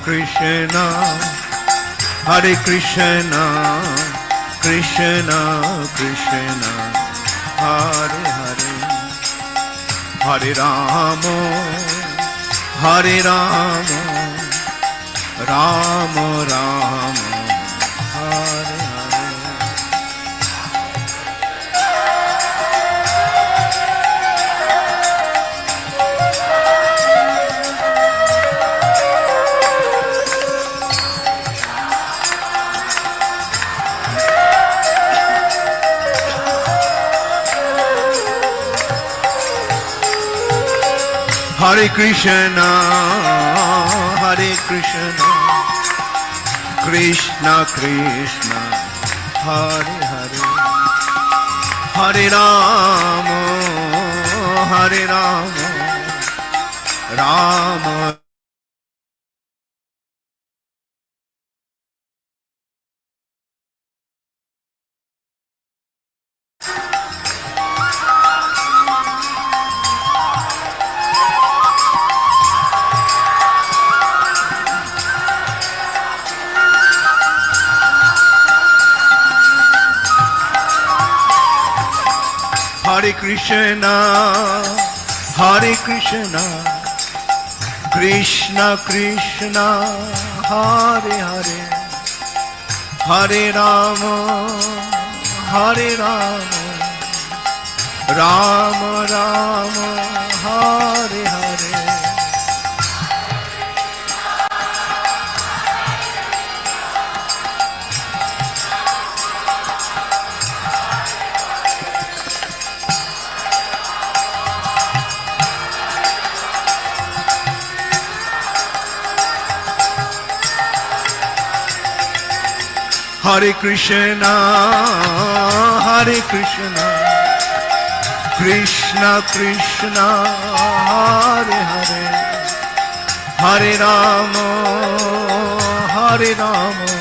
Krishna, Hare Krishna, Krishna Krishna, Hare Hare, Hare Rama, Hare Rama, Rama Rama, Hare Hare. Hare Krishna, Hare Krishna, Krishna Krishna, Hare Hare, Hare Rama, Hare Rama, Rama. Hare Krishna, Hare Krishna, Krishna Krishna, Hare Hare, Hare Rama, Hare Rama, Rama Rama, Hare Hare. Hare Krishna, Hare Krishna, Krishna Krishna, Hare Hare, Hare Rama, Hare Rama,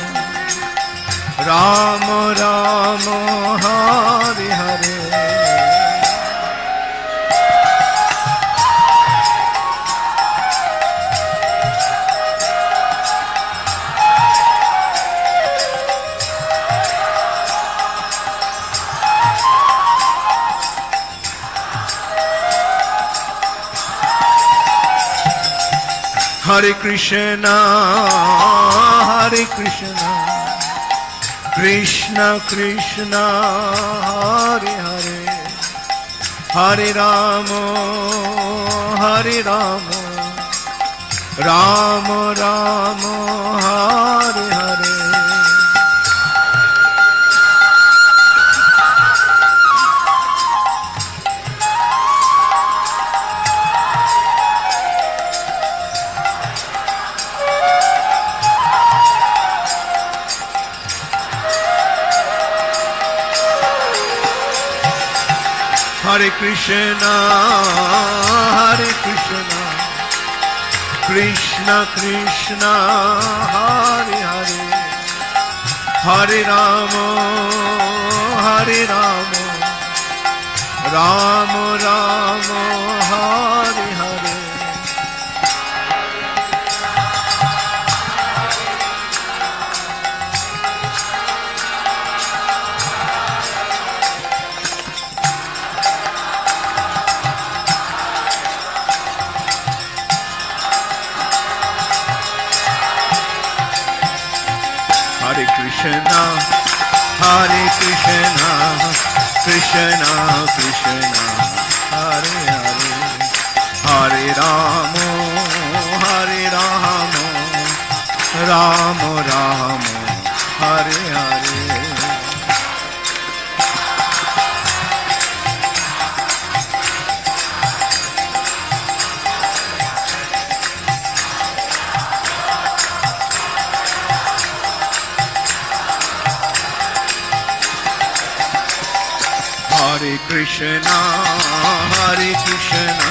Rama Rama, Hare Hare. Hare Krishna, Hare Krishna, Krishna Krishna, Hare Hare, Hare Rama, Hare Rama, Rama Rama, Hare Hare. Hare Krishna, Hare Krishna, Krishna Krishna, Hare Hare, Hare Rama, Hare Rama, Rama Rama, Hare Hare. Hare Krishna, Hare Krishna, Krishna Krishna, Hare Hare, Hare Rama, Hare Rama, Rama Rama, Hare Hare. Hare Krishna, Hare Krishna,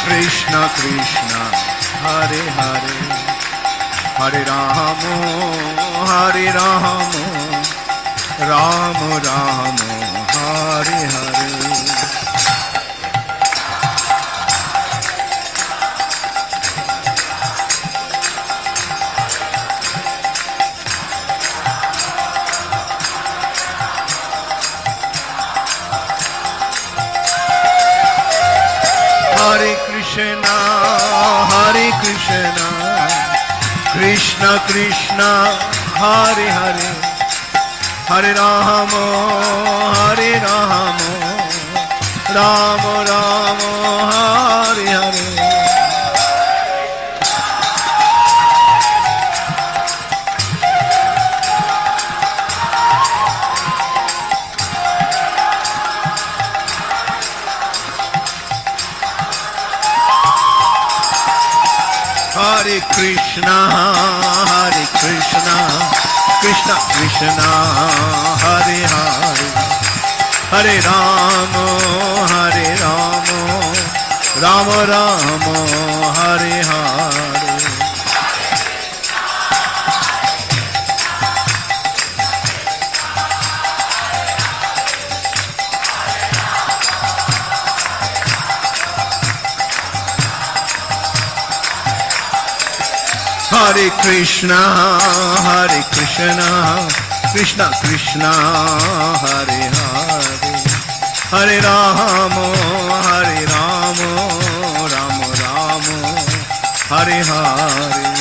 Krishna Krishna, Hare Hare, Hare Rama, Hare Rama, Rama Rama, Hare Hare. Krishna, Krishna Krishna, Hare Hare, Hare Rama, Hare Rama, Rama Rama, Hare Hare. Hare Krishna, Krishna Krishna, Hare Hare, Hare Rama, Rama Rama, Hare Hare. Hare Krishna, Krishna Krishna, Hare Hare, Hare Rama, Rama Rama, Hare Hare.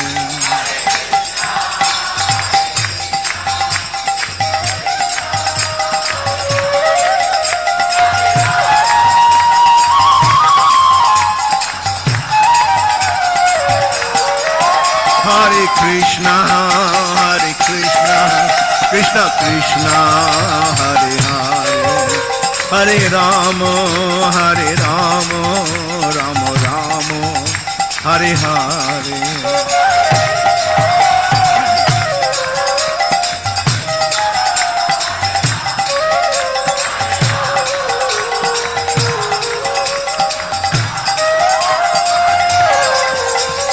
Hare Krishna, Krishna Krishna, Hare Hare, Hare Rama, Rama Rama, Hare Hare.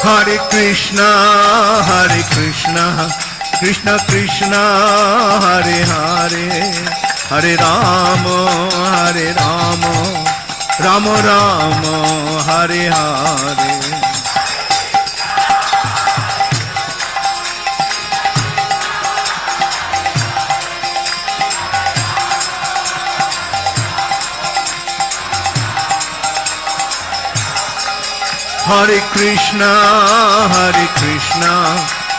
Hare Krishna, Krishna Krishna, Hare Hare, Hare Rama, Rama Rama, Hare Hare. Hare Krishna,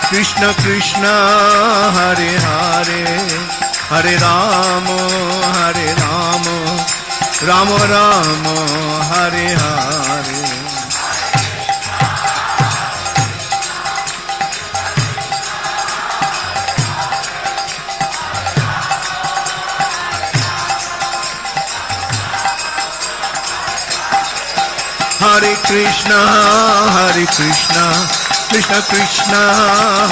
Krishna Krishna, Hare Hare, Hare Rama, Rama Rama, Hare Hare. Hare Krishna, Krishna Krishna,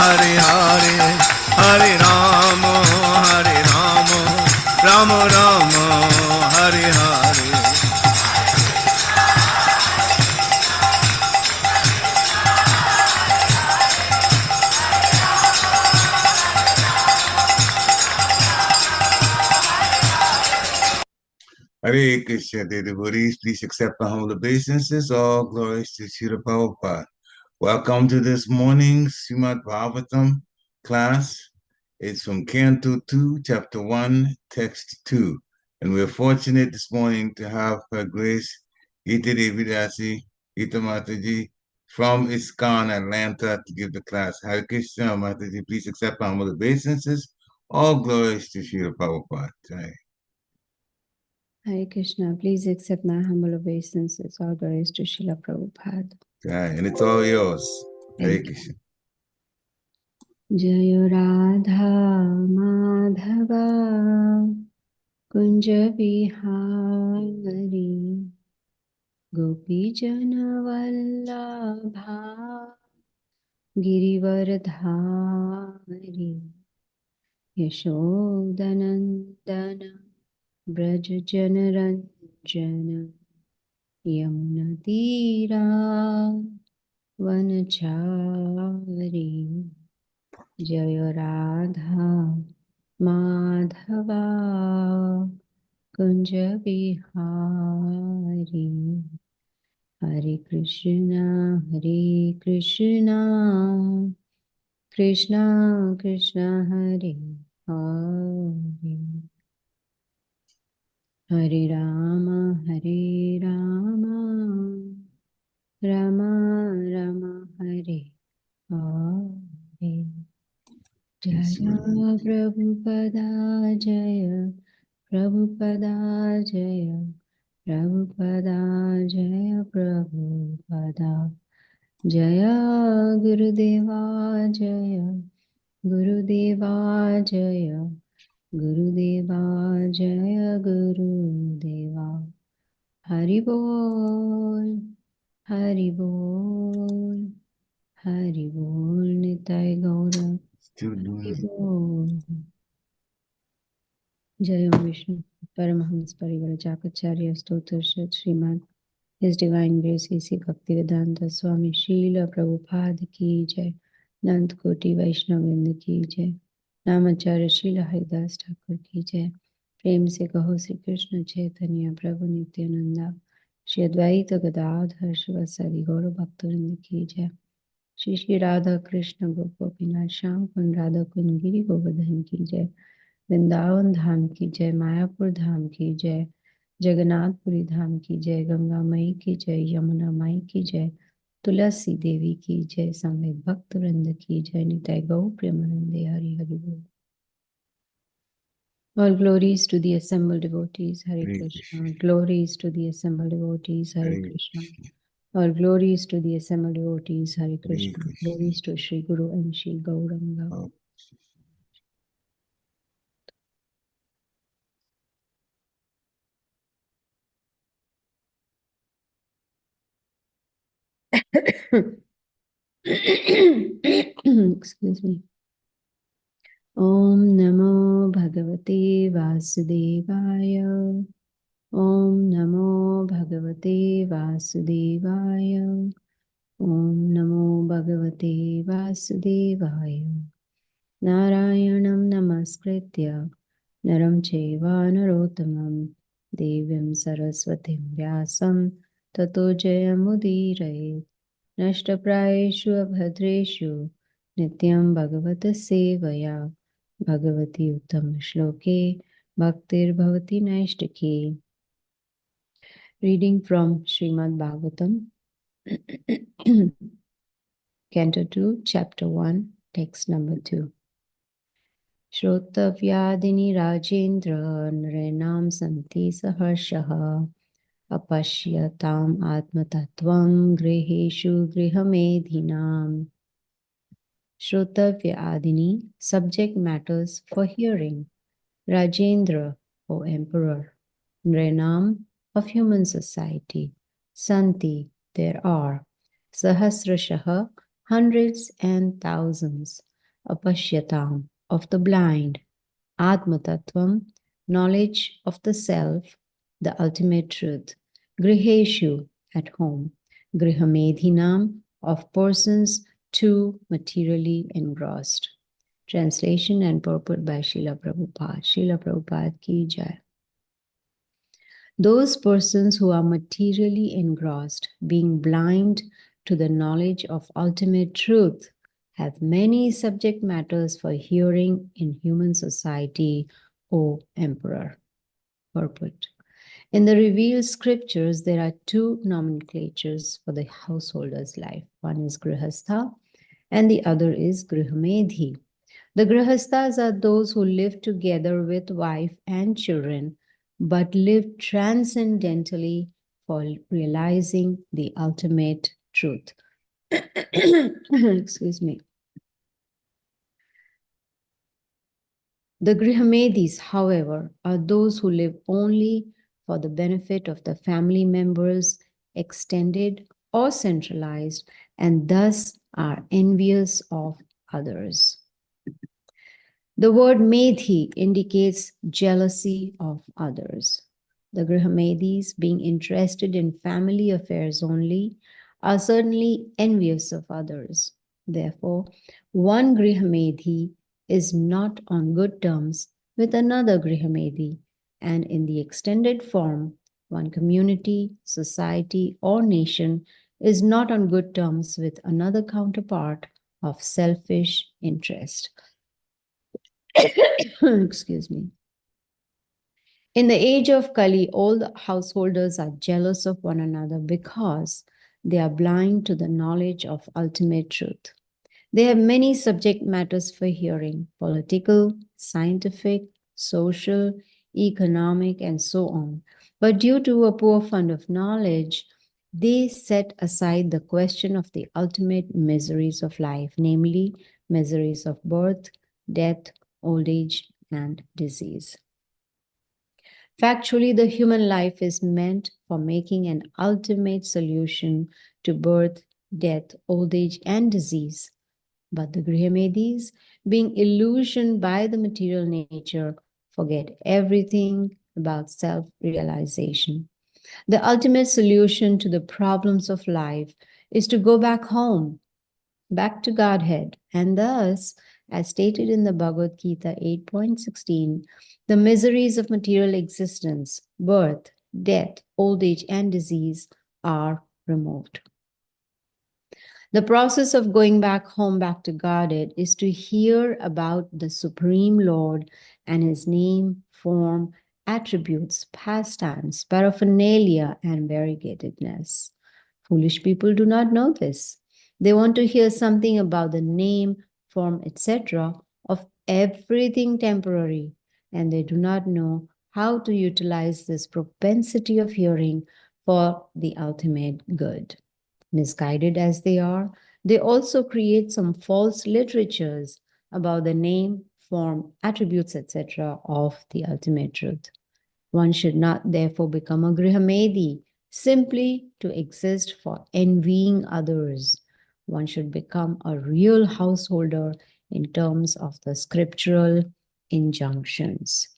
Hare Hare, Hare Rama, Rama Rama, Hare Hare. Hare Krishna, dear devotees, please accept the humble obeisances. All glories to Srila Prabhupada. Welcome to this morning's Srimad Bhagavatam class. It's from Canto 2, Chapter 1, Text 2. And we're fortunate this morning to have Her Grace Gita Devidasi, Gita Mataji, from ISKCON, Atlanta, to give the class. Hare Krishna, Mataji, please accept the humble obeisances. All glories to Srila Prabhupada. Jai. Hare Krishna, please accept my humble obeisances. All glories to Srila Prabhupada. Okay, and it's all yours. Hare Thank Krishna. Jaya Radha Madhava Kunja Vihari Gopi Jana Vallabha Girivardhari Yashodanandana Braj Jana Ranjana Yamuna Tira Vanachari Jaya Radha Madhava Kunja Vihari Hare Krishna Krishna Krishna Hare Hare Hare Rama Rama Rama Hare Hare. Yes, Jaya Prabhupada Jaya Prabhupada Jaya Prabhupada Jaya Prabhupada Jaya Gurudeva Jaya Gurudeva Jaya Gurudeva Jaya Gurudeva Hari Bol Hari Bol Hari Bol Nitai Gaura still doing Hari it. Bol Jai Om Vishnu Paramahams Parivarajakacarya Stotra Srimad His Divine Grace A.C. Bhaktivedanta Swami Srila Prabhupada Ki Jai Nand Koti Vaishnavrind Ki Jai Namacharya Srila Haridas Thakur Ki Jai प्रेम से कहो श्री कृष्ण चैतन्य प्रभु नित्यानंदा श्री अद्वैत गदाधर शिवसदि गौर भक्तवृंद की जय श्री श्री राधा कृष्ण गोपिनाथ श्याम कुंड राधा कुंड गिरी गोवर्धन की जय वृंदावन धाम की जय मायापुर धाम की जय जगन्नाथपुरी धाम की जय गंगा मई की जय यमुना माई की जय तुलसी देवी की जय समेत भक्त वृंद की जय निताय गौ प्रेमानंदे हरि हरि बोल। All glories to the assembled devotees, Hare Hare Krishna. Krishna. Glories to the assembled devotees, Hare Hare Krishna. Krishna. All glories to the assembled devotees, Hare Hare Krishna. Krishna. Glories to Sri Guru and Sri Gauranga. Oh, Excuse me. Om Namo Bhagavate Vasudevaya. Om Namo Bhagavate Vasudevaya. Om Namo Bhagavate Vasudevaya. Narayanam Namaskritya Naram Cheva Narottamam Devyam Saraswatim Vyasam Tato Jayamudiraye Nashtaprayeshu Abhadreshu Nityam Bhagavata Sevaya Bhagavati Uttam Shloke Bhaktir Bhavati Naishtaki. Reading from Srimad Bhagavatam, Canto 2, Chapter 1, Text number 2. Shrotavyadini Rajendra Nrenam Santi Saharshaha Apashyatam Atmatattvam Griheshu Grihamedhinam. Shrotavyadini, subject matters for hearing. Rajendra, O Emperor. Nrenam, of human society. Santi, there are. Sahasrashaha, hundreds and thousands. Apashyatam, of the blind. Atmatattvam, knowledge of the self, the ultimate truth. Griheshu, at home. Grihamedhinam, of persons too materially engrossed. Translation and purport by Srila Prabhupada. Srila Prabhupada ki jai. Those persons who are materially engrossed, being blind to the knowledge of ultimate truth, have many subject matters for hearing in human society, O Emperor. Purport. In the revealed scriptures, there are two nomenclatures for the householder's life. One is Grihastha and the other is Grihamedhi. The Grihasthas are those who live together with wife and children, but live transcendentally for realizing the ultimate truth. Excuse me. The Grihamedis, however, are those who live only for the benefit of the family members, extended or centralized, and thus are envious of others. The word Medhi indicates jealousy of others. The Grihamedis, being interested in family affairs only, are certainly envious of others. Therefore, one Grihamedhi is not on good terms with another Grihamedhi, and in the extended form, one community, society, or nation is not on good terms with another counterpart of selfish interest. Excuse me. In the age of Kali, all the householders are jealous of one another because they are blind to the knowledge of ultimate truth. They have many subject matters for hearing: political, scientific, social, economic, and so on. But due to a poor fund of knowledge, they set aside the question of the ultimate miseries of life, namely miseries of birth, death, old age, and disease. Factually, the human life is meant for making an ultimate solution to birth, death, old age, and disease. But the Grihamedis, being illusioned by the material nature, forget everything about self-realization. The ultimate solution to the problems of life is to go back home, back to Godhead, and thus, as stated in the Bhagavad Gita 8.16, the miseries of material existence, birth, death, old age, and disease are removed. The process of going back home, back to Godhead, is to hear about the Supreme Lord and his name, form, attributes, pastimes, paraphernalia, and variegatedness. Foolish people do not know this. They want to hear something about the name, form, etc. of everything temporary, and they do not know how to utilize this propensity of hearing for the ultimate good. Misguided as they also create some false literatures about the name, form, attributes, etc. of the ultimate truth. One should not therefore become a Grihamedi simply to exist for envying others. One should become a real householder in terms of the scriptural injunctions.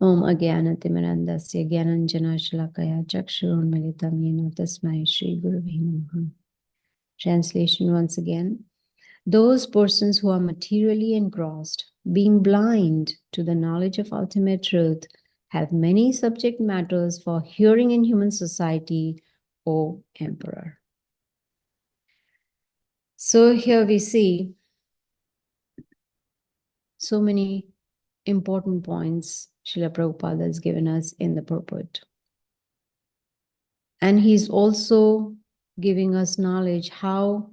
Om Agyanatimirandasya Gyananjana Shalakaya Chakshurunmilitam Yena Tasmai Shri Gurave Namaha. Translation once again. Those persons who are materially engrossed, being blind to the knowledge of ultimate truth, have many subject matters for hearing in human society, O Emperor. So here we see so many important points Srila Prabhupada has given us in the purport. And he's also giving us knowledge how,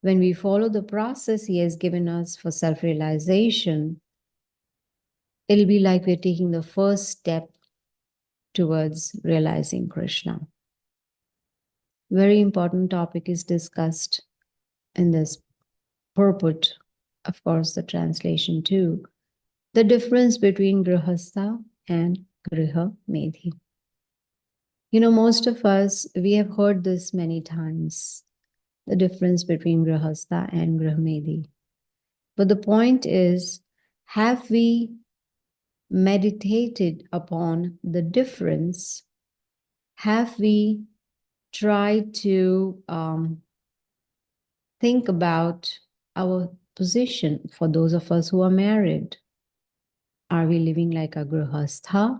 when we follow the process he has given us for self-realization, it'll be like we're taking the first step towards realizing Krishna. Very important topic is discussed in this purport, of course, the translation too. The difference between Grihastha and Griha Medhi. You know, most of us, we have heard this many times, the difference between Grihastha and Grihamedhi. But the point is, have we meditated upon the difference? Have we tried to think about our position for those of us who are married? Are we living like a Grihastha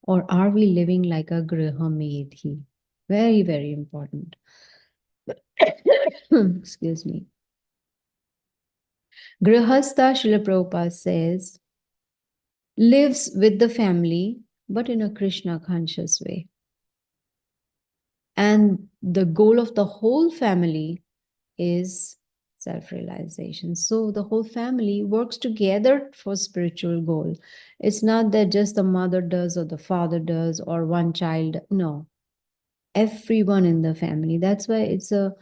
or are we living like a Grihamedhi? Very, very important. Excuse me. Grihastha, Srila Prabhupada says, lives with the family, but in a Krishna conscious way. And the goal of the whole family is self-realization. So the whole family works together for spiritual goal. It's not that just the mother does or the father does or one child. No, everyone in the family. That's why it's a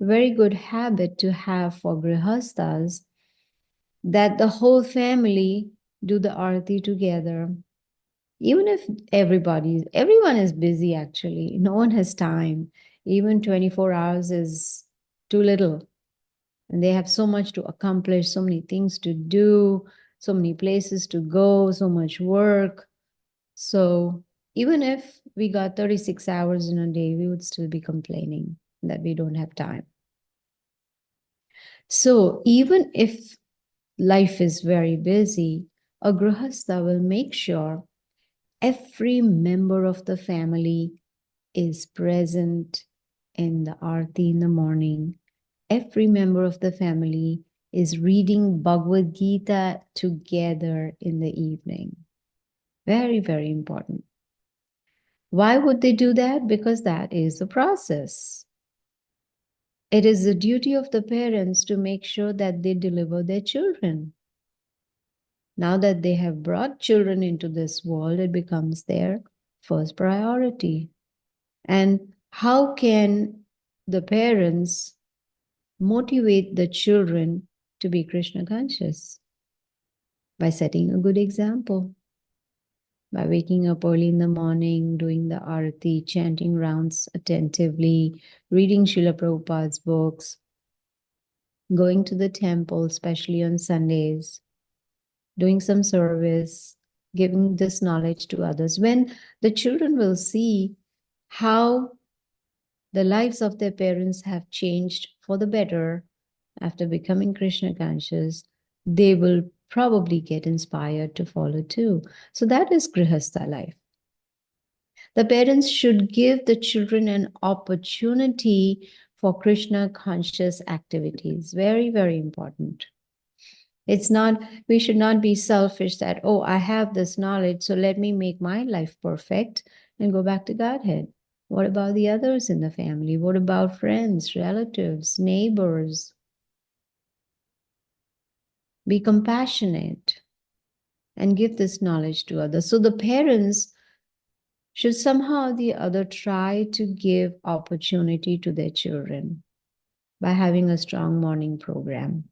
very good habit to have for grihasthas, that the whole family do the arati together. Even if everyone is busy actually, no one has time. Even 24 hours is too little. And they have so much to accomplish, so many things to do, so many places to go, so much work. So even if we got 36 hours in a day, we would still be complaining that we don't have time. So even if life is very busy, a grihastha will make sure every member of the family is present in the arti in the morning. Every member of the family is reading Bhagavad Gita together in the evening. Very, very important. Why would they do that? Because that is the process. It is the duty of the parents to make sure that they deliver their children. Now that they have brought children into this world, it becomes their first priority. And how can the parents motivate the children to be Krishna conscious? By setting a good example. By waking up early in the morning, doing the arati, chanting rounds attentively, reading Srila Prabhupada's books, going to the temple, especially on Sundays, doing some service, giving this knowledge to others. When the children will see how the lives of their parents have changed for the better after becoming Krishna conscious, they will probably get inspired to follow too. So that is Grihastha life. The parents should give the children an opportunity for Krishna conscious activities. Very, very important. It's not, we should not be selfish that, oh, I have this knowledge, so let me make my life perfect and go back to Godhead. What about the others in the family? What about friends, relatives, neighbors? Be compassionate and give this knowledge to others. So the parents should somehow or the other try to give opportunity to their children by having a strong morning program.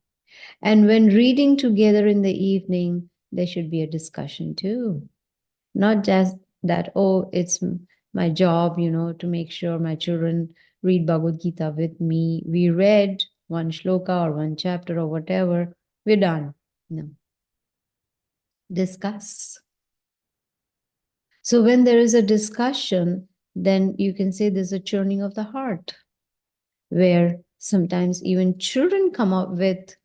And when reading together in the evening, there should be a discussion too. Not just that, oh, it's my job, to make sure my children read Bhagavad Gita with me. We read one shloka or one chapter or whatever, we're done. No. Discuss. So when there is a discussion, then you can say there's a churning of the heart, where sometimes even children come up with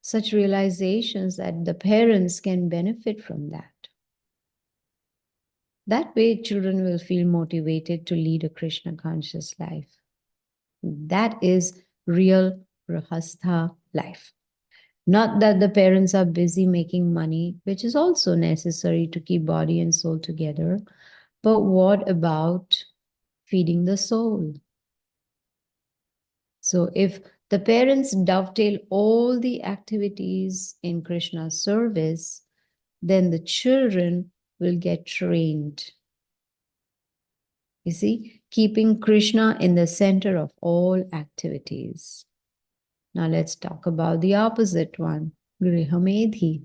such realizations that the parents can benefit from that. That way, children will feel motivated to lead a Krishna conscious life. That is real Grihastha life. Not that the parents are busy making money, which is also necessary to keep body and soul together, but what about feeding the soul? So if the parents dovetail all the activities in Krishna's service, then the children will get trained. You see, keeping Krishna in the center of all activities. Now let's talk about the opposite one, Griha Medhi.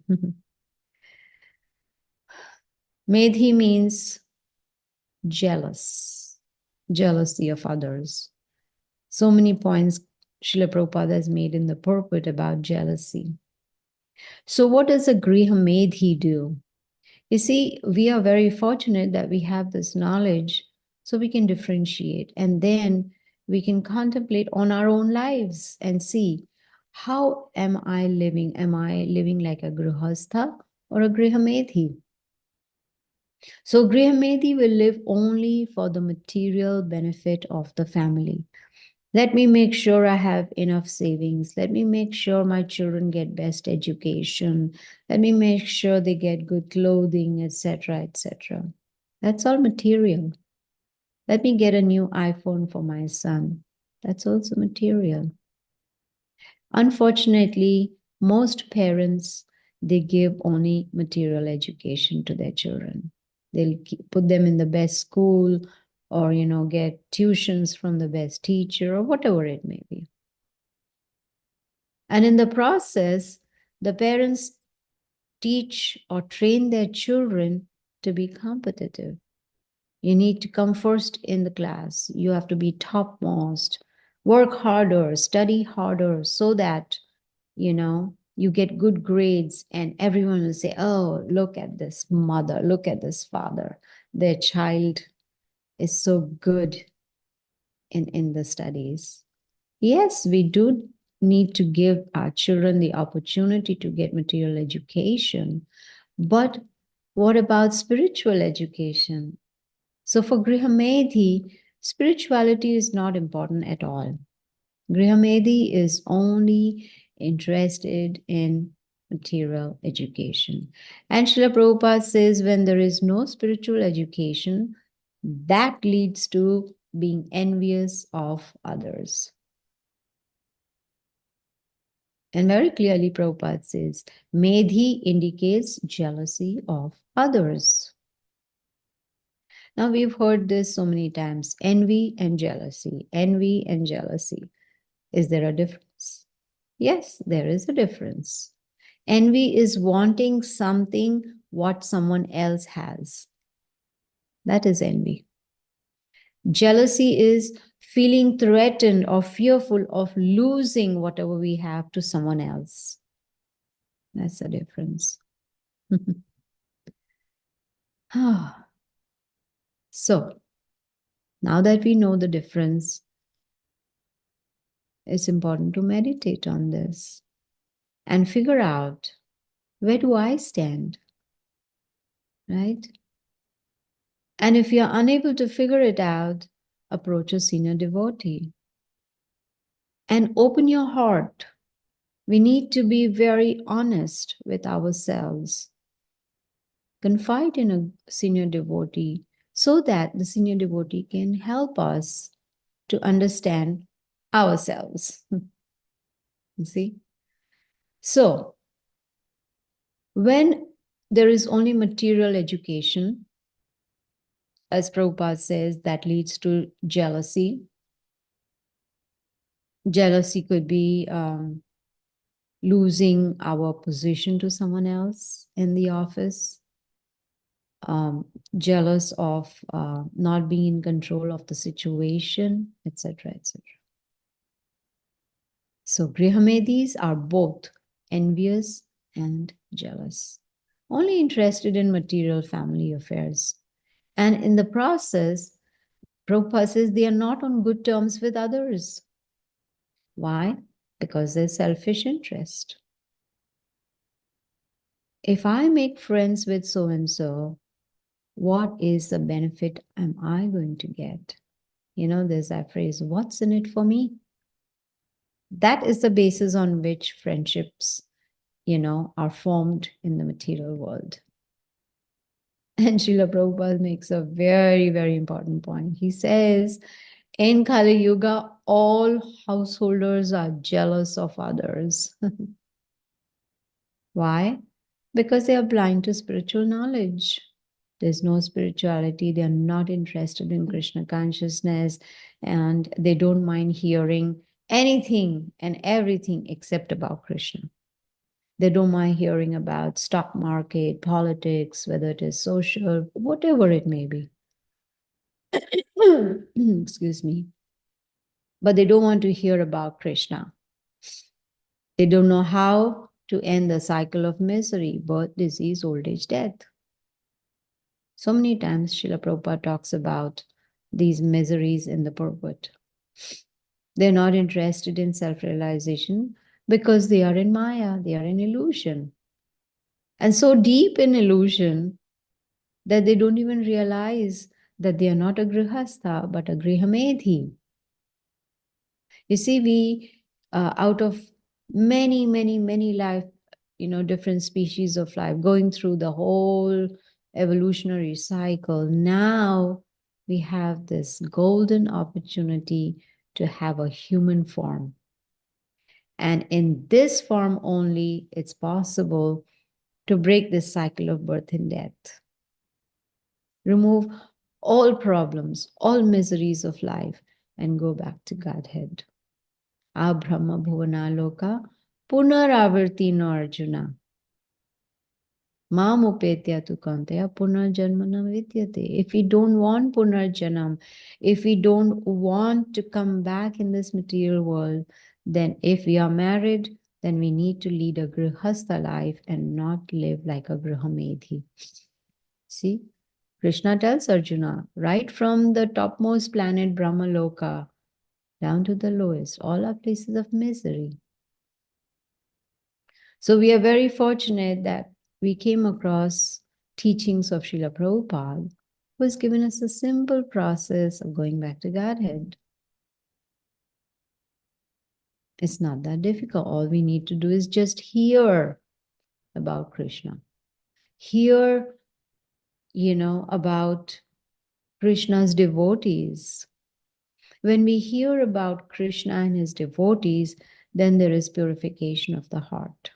Medhi means jealous, jealousy of others. So many points Srila Prabhupada has made in the purport about jealousy. So what does a Griha Medhi do? You see, we are very fortunate that we have this knowledge so we can differentiate, and then we can contemplate on our own lives and see, how am I living? Am I living like a Grihastha or a Grihamedhi? So Grihamedhi will live only for the material benefit of the family. Let me make sure I have enough savings. Let me make sure my children get best education. Let me make sure they get good clothing, etc., etc. That's all material. Let me get a new iPhone for my son. That's also material. Unfortunately, most parents, they give only material education to their children. They'll put them in the best school, or get tuitions from the best teacher, or whatever it may be. And in the process, the parents teach or train their children to be competitive. You need to come first in the class. You have to be topmost. Work harder, study harder, so that you get good grades, and everyone will say, oh, look at this mother, look at this father. Their child is so good in the studies. Yes, we do need to give our children the opportunity to get material education, but what about spiritual education? So for Grihamedhi, spirituality is not important at all. Grihamedhi is only interested in material education. And Srila Prabhupada says, when there is no spiritual education, That leads to being envious of others. And very clearly, Prabhupada says, Medhi indicates jealousy of others. Now, we've heard this so many times, envy and jealousy, envy and jealousy. Is there a difference? Yes, there is a difference. Envy is wanting something what someone else has. That is envy. Jealousy is feeling threatened or fearful of losing whatever we have to someone else. That's the difference. So, now that we know the difference, it's important to meditate on this and figure out, where do I stand? Right? And if you're unable to figure it out, approach a senior devotee and open your heart. We need to be very honest with ourselves. Confide in a senior devotee so that the senior devotee can help us to understand ourselves. You see? So, when there is only material education, as Prabhupada says, that leads to jealousy. Jealousy could be losing our position to someone else in the office, jealous of not being in control of the situation, etc., etc. So Grihamedis are both envious and jealous, only interested in material family affairs. And in the process, Prabhupada says they are not on good terms with others. Why? Because there's selfish interest. If I make friends with so and so, what is the benefit am I going to get? You know, there's that phrase, what's in it for me? That is the basis on which friendships, are formed in the material world. And Srila Prabhupada makes a very, very important point. He says, in Kali Yuga, all householders are jealous of others. Why? Because they are blind to spiritual knowledge. There's no spirituality. They are not interested in Krishna consciousness, and they don't mind hearing anything and everything except about Krishna. They don't mind hearing about stock market, politics, whether it is social, whatever it may be. Excuse me. But they don't want to hear about Krishna. They don't know how to end the cycle of misery, birth, disease, old age, death. So many times Srila Prabhupada talks about these miseries in the purport. They're not interested in self-realization because they are in Maya, they are in illusion. And so deep in illusion that they don't even realize that they are not a grihastha, but a grihamedhi. You see, we, out of many, many, many life, different species of life, going through the whole evolutionary cycle, now we have this golden opportunity to have a human form. And in this form only, it's possible to break this cycle of birth and death. Remove all problems, all miseries of life, and go back to Godhead. Abrahma Bhuvanaloka Punaravarti no Arjuna. Mam upetya tu kantaya punarjanmana vidyate. If we don't want punarjanam, if we don't want to come back in this material world, then if we are married, then we need to lead a grihastha life and not live like a grihamedhi. See, Krishna tells Arjuna, right from the topmost planet Brahmaloka down to the lowest, all are places of misery. So we are very fortunate that we came across teachings of Srila Prabhupada, who has given us a simple process of going back to Godhead. It's not that difficult. All we need to do is just hear about Krishna. Hear, about Krishna's devotees. When we hear about Krishna and his devotees, then there is purification of the heart.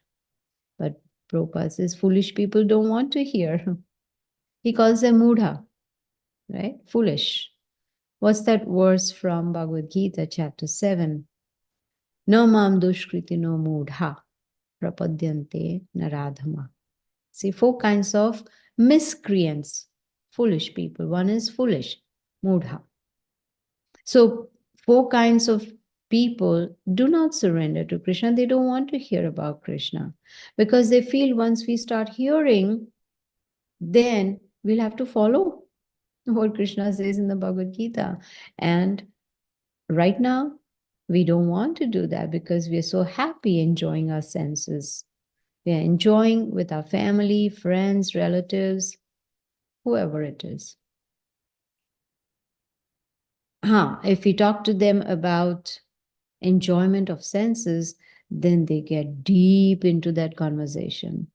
But Prabhupada says foolish people don't want to hear. He calls them mudha, right? Foolish. What's that verse from Bhagavad Gita, chapter 7? No mam dushkriti no mudha prapadyante naradhama. See, 4 kinds of miscreants, foolish people. One is foolish, mudha. So, 4 kinds of people do not surrender to Krishna. They don't want to hear about Krishna because they feel once we start hearing, then we'll have to follow what Krishna says in the Bhagavad Gita. And right now, we don't want to do that because we are so happy enjoying our senses. We are enjoying with our family, friends, relatives, whoever it is. If we talk to them about enjoyment of senses, then they get deep into that conversation.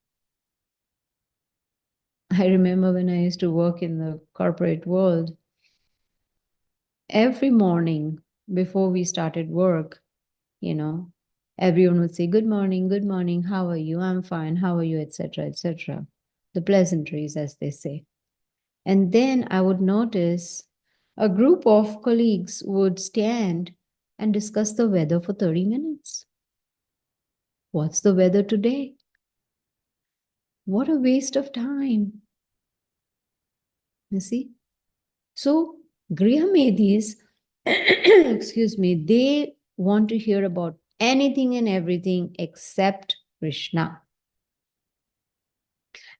I remember when I used to work in the corporate world, every morning before we started work, everyone would say, good morning, how are you? I'm fine, how are you, etc., etc. The pleasantries, as they say. And then I would notice a group of colleagues would stand and discuss the weather for 30 minutes. What's the weather today? What a waste of time. You see? So, Grihamedis, excuse me, they want to hear about anything and everything except Krishna.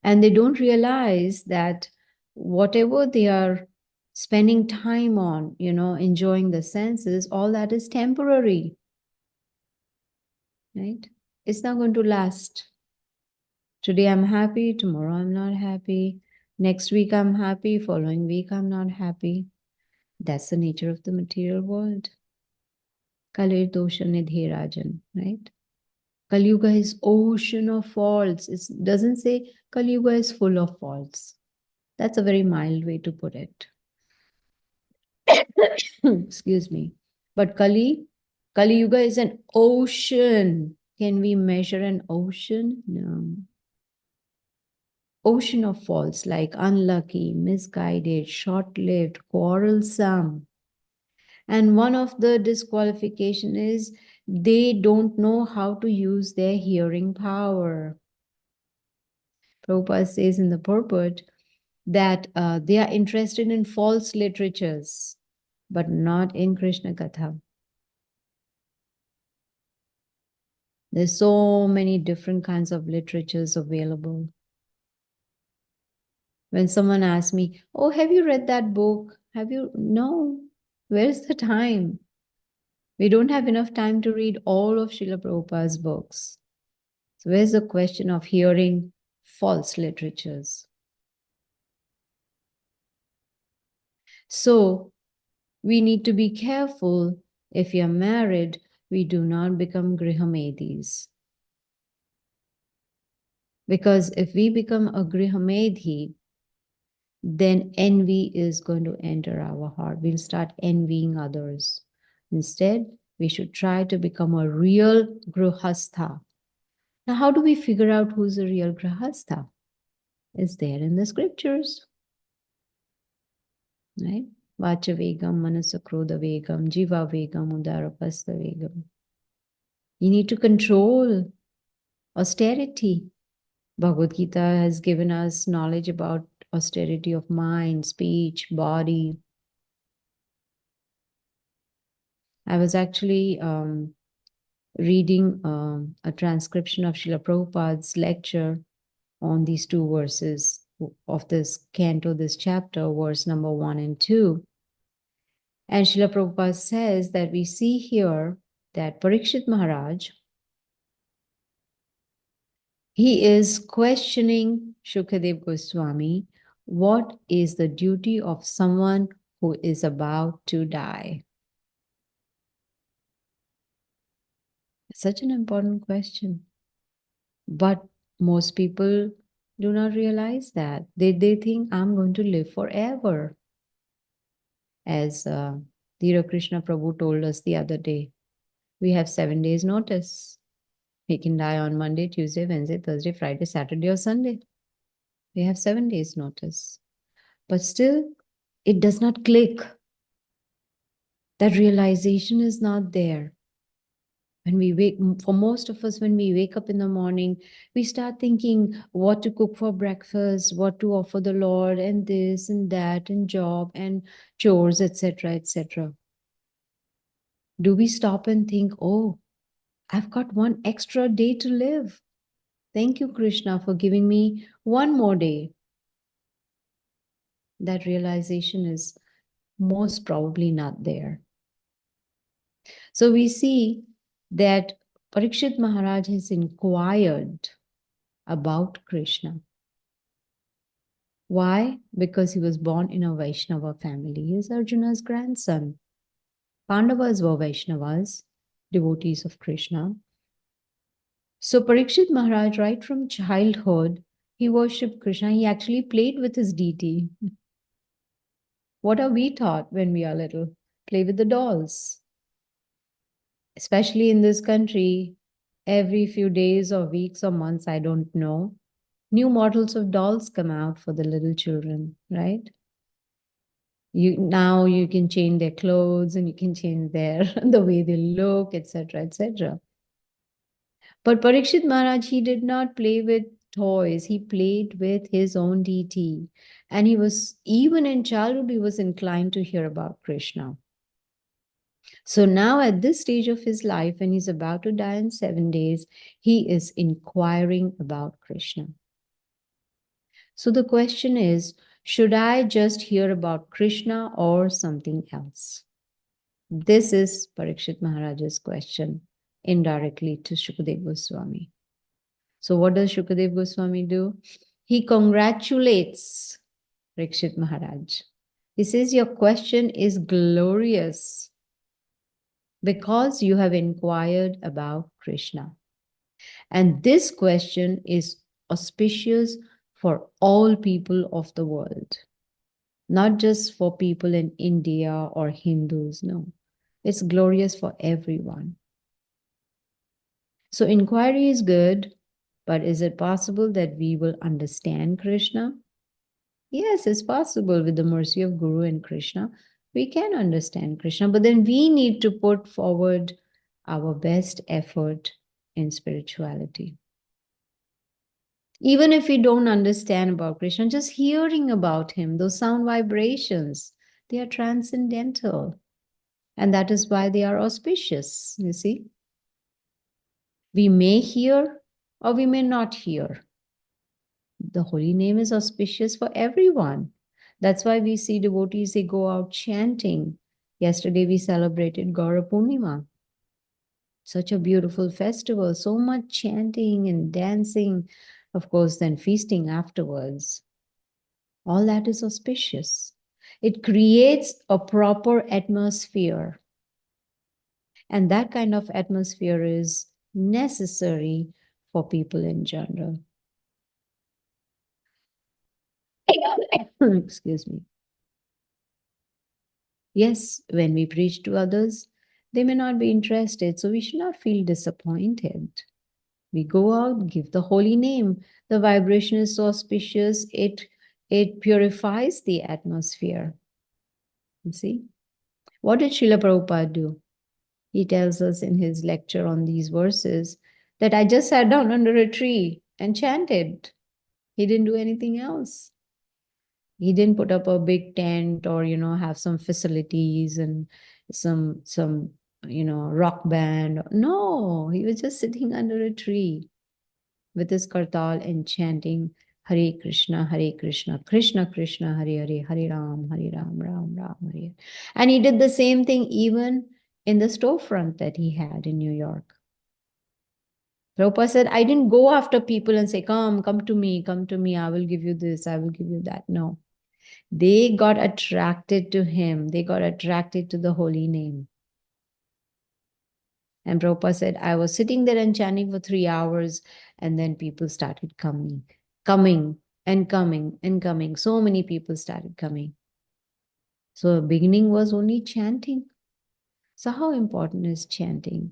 And they don't realize that whatever they are spending time on, enjoying the senses, all that is temporary. Right? It's not going to last. Today I'm happy, tomorrow I'm not happy. Next week I'm happy, following week I'm not happy. That's the nature of the material world. Kalir dosha nidhe rajan, right? Kali Yuga is ocean of faults. It doesn't say Kali Yuga is full of faults. That's a very mild way to put it. Excuse me. But Kali Yuga is an ocean. Can we measure an ocean? No. Ocean of faults like unlucky, misguided, short-lived, quarrelsome. And one of the disqualification is they don't know how to use their hearing power. Prabhupada says in the purport that they are interested in false literatures, but not in Krishna Katha. There's so many different kinds of literatures available. When someone asks me, oh, have you read that book? No. Where's the time? We don't have enough time to read all of Srila Prabhupada's books. So where's the question of hearing false literatures? So we need to be careful. If you're married, we do not become grihamedis. Because if we become a grihamedhi, then envy is going to enter our heart. We'll start envying others. Instead, we should try to become a real grihastha. Now, how do we figure out who's a real grihastha? It's there in the scriptures. Right? Vacha vegam, manasa krodha vegam, jiva vegam, udarapasta vegam. You need to control austerity. Bhagavad Gita has given us knowledge about austerity of mind, speech, body. I was actually reading a transcription of Srila Prabhupada's lecture on these 2 verses of this canto, this chapter, verse number 1 and 2. And Srila Prabhupada says that we see here that Parikshit Maharaj, he is questioning Shukadev Goswami, what is the duty of someone who is about to die? It's such an important question. But most people do not realize that. They think I'm going to live forever. As Dhira Krishna Prabhu told us the other day, we have 7 days notice. He can die on Monday, Tuesday, Wednesday, Thursday, Friday, Saturday, or Sunday. We have 7 days notice. But still, it does not click. That realization is not there. When we wake, for most of us, when we wake up in the morning, we start thinking what to cook for breakfast, what to offer the Lord, and this and that, and job and chores, etc., etc. Do we stop and think, oh, I've got one extra day to live? Thank you, Krishna, for giving me one more day. That realization is most probably not there. So we see that Parikshit Maharaj has inquired about Krishna. Why? Because he was born in a Vaishnava family. He is Arjuna's grandson. Pandavas were Vaishnavas, devotees of Krishna. So Parikshit Maharaj, right from childhood, he worshipped Krishna. He actually played with his deity. What are we taught when we are little? Play with the dolls. Especially in this country, every few days or weeks or months, I don't know, new models of dolls come out for the little children, right? Now you can change their clothes and you can change their the way they look, etc., etc. But Parikshit Maharaj, he did not play with toys. He played with his own deity. And he was, even in childhood, he was inclined to hear about Krishna. So now at this stage of his life, when he's about to die in 7 days, he is inquiring about Krishna. So the question is, should I just hear about Krishna or something else? This is Parikshit Maharaj's question indirectly to Shukadev Goswami. So what does Shukadev Goswami do? He congratulates Parikshit Maharaj. He says, your question is glorious because you have inquired about Krishna. And this question is auspicious for all people of the world, not just for people in India or Hindus, no. It's glorious for everyone. So inquiry is good, but is it possible that we will understand Krishna? Yes, it's possible with the mercy of Guru and Krishna. We can understand Krishna, but then we need to put forward our best effort in spirituality. Even if we don't understand about Krishna, just hearing about him, those sound vibrations, they are transcendental. And that is why they are auspicious, you see. We may hear or we may not hear. The holy name is auspicious for everyone. That's why we see devotees, they go out chanting. Yesterday we celebrated Gaura Purnima. Such a beautiful festival, so much chanting and dancing, of course, then feasting afterwards. All that is auspicious. It creates a proper atmosphere. And that kind of atmosphere is necessary for people in general. Excuse me. Yes, when we preach to others, they may not be interested, so we should not feel disappointed. We go out, give the holy name. The vibration is so auspicious, it purifies the atmosphere. You see? What did Srila Prabhupada do? He tells us in his lecture on these verses that I just sat down under a tree and chanted. He didn't do anything else. He didn't put up a big tent or, have some facilities and some rock band. No, he was just sitting under a tree with his kartal and chanting Hare Krishna, Krishna Krishna, Hare Hare, Hare Ram, Ram Ram, Hare. And he did the same thing even in the storefront that he had in New York. Prabhupada said, I didn't go after people and say, come to me, I will give you this, I will give you that. No. They got attracted to him. They got attracted to the holy name. And Prabhupada said, I was sitting there and chanting for 3 hours, and then people started coming. So many people started coming. So beginning was only chanting. So how important is chanting?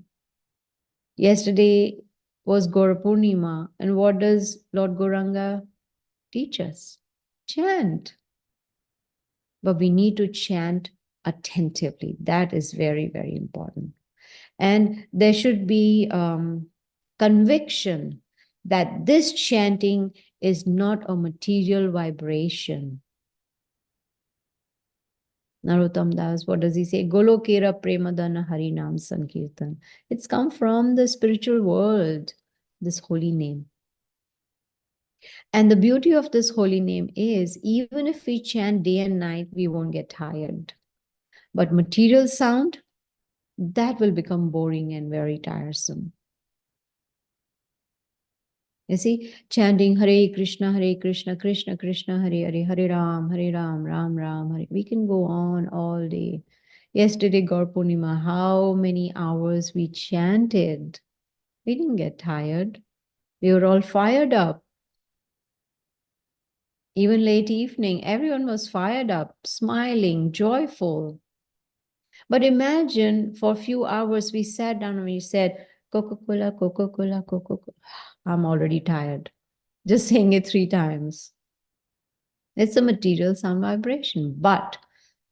Yesterday was Gaurapurnima, and what does Lord Gauranga teach us? Chant. But we need to chant attentively. That is very, very important. And there should be conviction that this chanting is not a material vibration. Narottam Das, what does he say? Golokera Premadana Harinam Sankirtan. It's come from the spiritual world, this holy name. And the beauty of this holy name is even if we chant day and night, we won't get tired. But material sound, that will become boring and very tiresome. You see, chanting Hare Krishna, Krishna Krishna, Hare Hare, Hare Ram, Ram Ram, Hare. We can go on all day. Yesterday, Gaur Purnima, how many hours we chanted. We didn't get tired. We were all fired up. Even late evening, everyone was fired up, smiling, joyful. But imagine for a few hours we sat down and we said, Coca-Cola, Coca-Cola, Coca-Cola. I'm already tired. Just saying it 3 times. It's a material sound vibration, but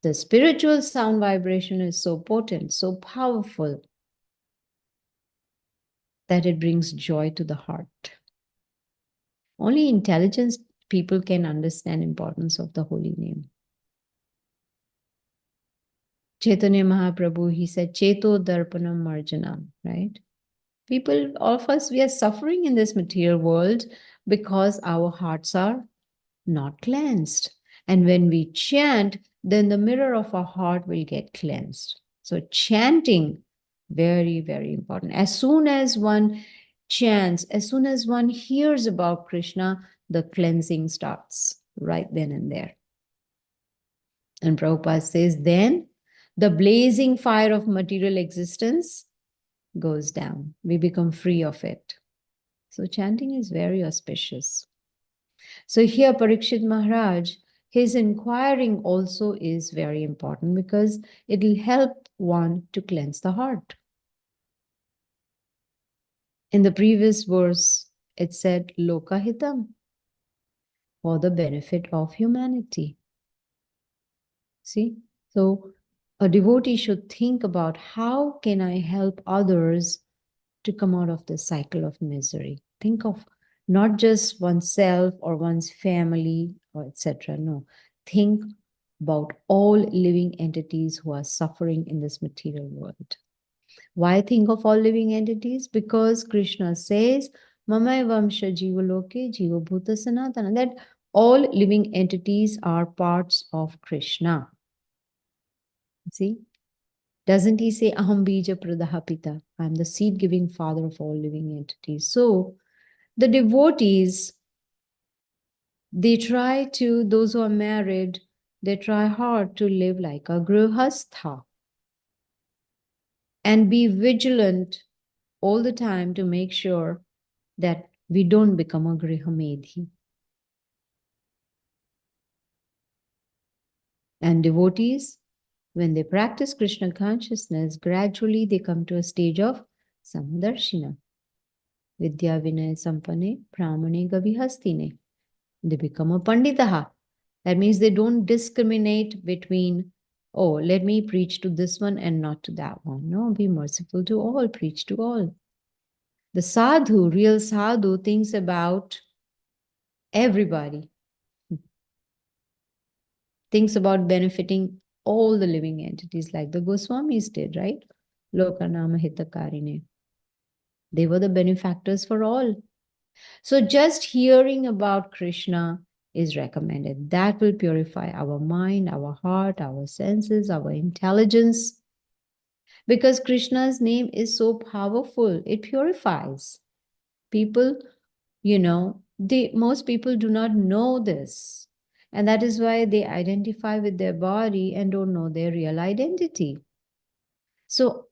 the spiritual sound vibration is so potent, so powerful, that it brings joy to the heart. Only intelligent people can understand importance of the holy name. Chaitanya Mahaprabhu, he said, Cheto Darpanam Marjanam, right? People, all of us, we are suffering in this material world because our hearts are not cleansed. And when we chant, then the mirror of our heart will get cleansed. So chanting, very, very important. As soon as one chants, as soon as one hears about Krishna, the cleansing starts right then and there. And Prabhupada says, then the blazing fire of material existence goes down. We become free of it. So chanting is very auspicious. So here Parikshit Maharaj, his inquiring also is very important because it will help one to cleanse the heart. In the previous verse, it said Lokahitam, for the benefit of humanity. See? So a devotee should think about how can I help others to come out of the cycle of misery. Think of not just oneself or one's family or etc. No, think about all living entities who are suffering in this material world. Why think of all living entities? Because Krishna says, Mamai Vamsha Jivaloke Jiva Bhuta Sanatana, that all living entities are parts of Krishna. See? Doesn't he say, Aham Bija Pradaha Pita? I'm the seed giving father of all living entities. So the devotees, they try to, those who are married, they try hard to live like a grihastha and be vigilant all the time to make sure that we don't become a grihamedhi. And devotees, when they practice Krishna consciousness, gradually they come to a stage of samdarshina. Vidya Vinay Sampane Brahmane Gavihastine. They become a Panditaha. That means they don't discriminate between, oh, let me preach to this one and not to that one. No, be merciful to all, preach to all. The sadhu, real sadhu, thinks about everybody, thinks about benefiting all the living entities like the Goswamis did, right? Lokanama Hitakarine. They were the benefactors for all. So just hearing about Krishna is recommended. That will purify our mind, our heart, our senses, our intelligence. Because Krishna's name is so powerful, it purifies. People, most people do not know this. And that is why they identify with their body and don't know their real identity. So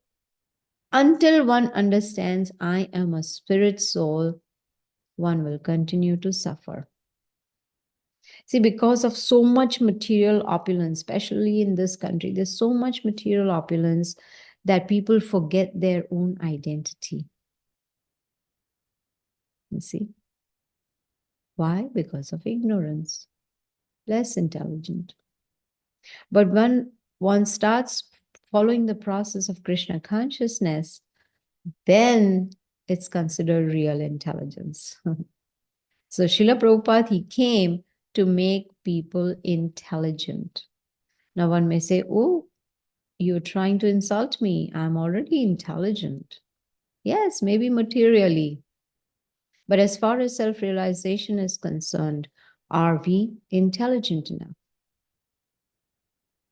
until one understands, I am a spirit soul, one will continue to suffer. See, because of so much material opulence, especially in this country, there's so much material opulence that people forget their own identity. You see? Why? Because of ignorance, less intelligent. But when one starts following the process of Krishna consciousness, then it's considered real intelligence. So Srila Prabhupada, he came to make people intelligent. Now one may say, oh, you're trying to insult me. I'm already intelligent. Yes, maybe materially. But as far as self-realization is concerned, are we intelligent enough?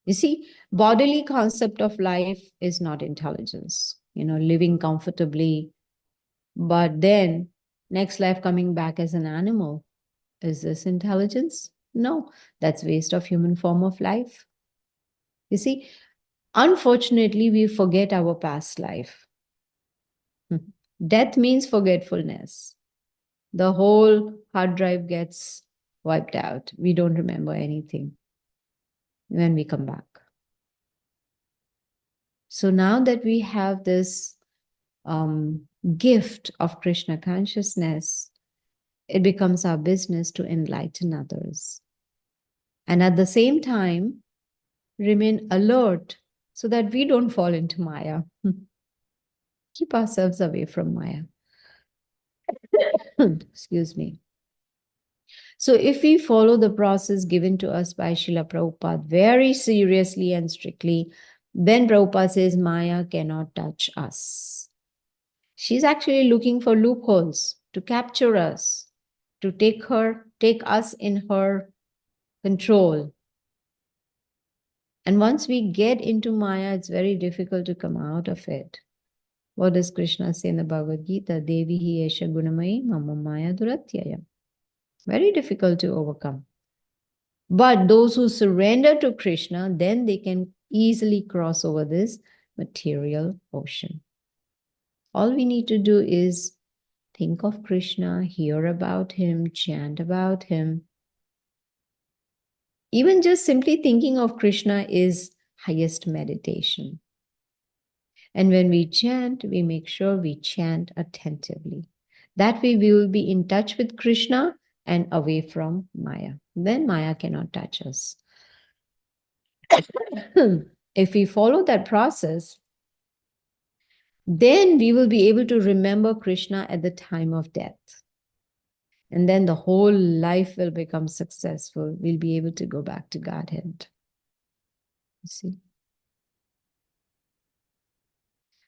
You see, bodily concept of life is not intelligence, living comfortably, but then next life coming back as an animal. Is this intelligence? No, that's waste of human form of life. You see, unfortunately, we forget our past life. Death means forgetfulness. The whole hard drive gets wiped out. We don't remember anything when we come back. So now that we have this gift of Krishna consciousness, it becomes our business to enlighten others. And at the same time, remain alert so that we don't fall into Maya. Keep ourselves away from Maya. Excuse me. So if we follow the process given to us by Srila Prabhupada very seriously and strictly, then Prabhupada says Maya cannot touch us. She's actually looking for loopholes to capture us, to take us in her control. And once we get into Maya, it's very difficult to come out of it. What does Krishna say in the Bhagavad Gita? Devi hi esha gunamai mama maya duratyaya. Very difficult to overcome. But those who surrender to Krishna, then they can easily cross over this material ocean. All we need to do is think of Krishna, hear about him, chant about him. Even just simply thinking of Krishna is highest meditation. And when we chant, we make sure we chant attentively. That way we will be in touch with Krishna and away from Maya. Then Maya cannot touch us. If we follow that process, then we will be able to remember Krishna at the time of death. And then the whole life will become successful. We'll be able to go back to Godhead. You see?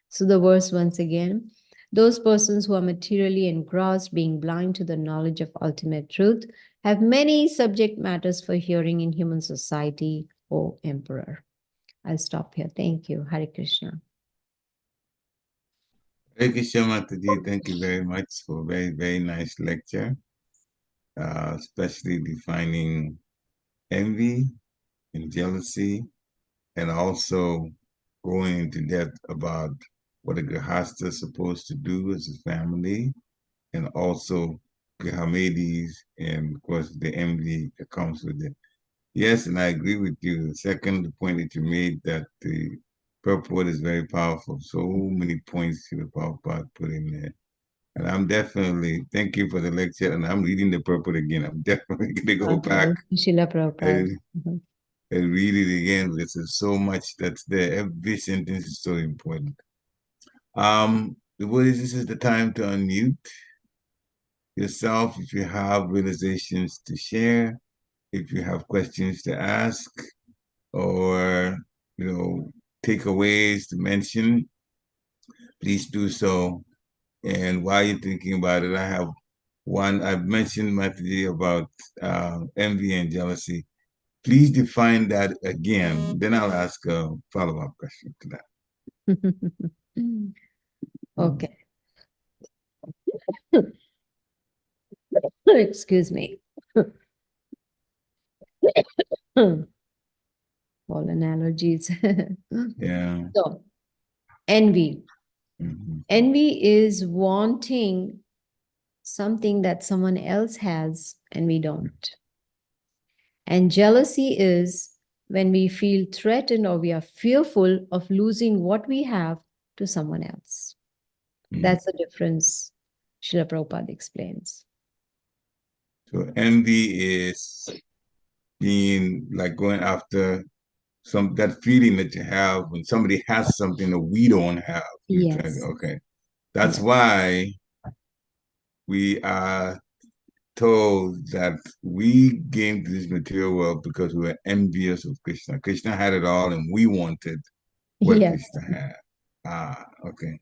So the verse once again, those persons who are materially engrossed, being blind to the knowledge of ultimate truth, have many subject matters for hearing in human society, O Emperor. I'll stop here. Thank you. Hare Krishna. Hare Krishna, Mataji. Thank you very much for a very, very nice lecture, especially defining envy and jealousy, and also going into depth about what a Grihastha is supposed to do as a family, and also Grihamedis, and of course the envy that comes with it. Yes, and I agree with you. The second point that you made, that the purport is very powerful. So many points to the Prabhupada put in there. And I'm definitely, thank you for the lecture. And I'm reading the purport again. I'm definitely going to go back Srila Prabhupada. and read it again because there's so much that's there. Every sentence is so important. The word is, this is the time to unmute yourself if you have realizations to share, if you have questions to ask, or takeaways to mention, please do so. And while you're thinking about it, I have one. I've mentioned Mataji about envy and jealousy. Please define that again. Then I'll ask a follow-up question to that. Okay. Excuse me. Pollen allergies. Yeah. So, envy. Mm-hmm. Envy is wanting something that someone else has and we don't. And jealousy is when we feel threatened or we are fearful of losing what we have to someone else. That's the difference, Srila Prabhupada explains. So envy is being like going after that feeling that you have when somebody has something that we don't have. Yes. Okay. That's Yes. why we are told that we came to this material world because we were envious of Krishna. Krishna had it all and we wanted what Yes. Krishna had. Okay.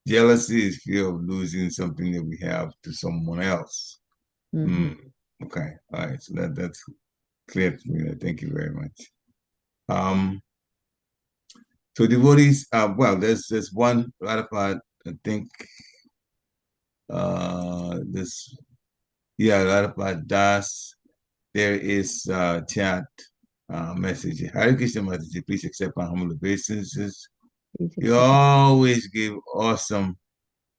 Jealousy is fear of losing something that we have to someone else. Mhm. Okay. All right. So that's clear to me. Thank you very much. So devotees, well, there's one right part, I think this right about Das. There is chat message. Hare Krishna Mataji, please accept my humble obeisances. Please You accept. always give awesome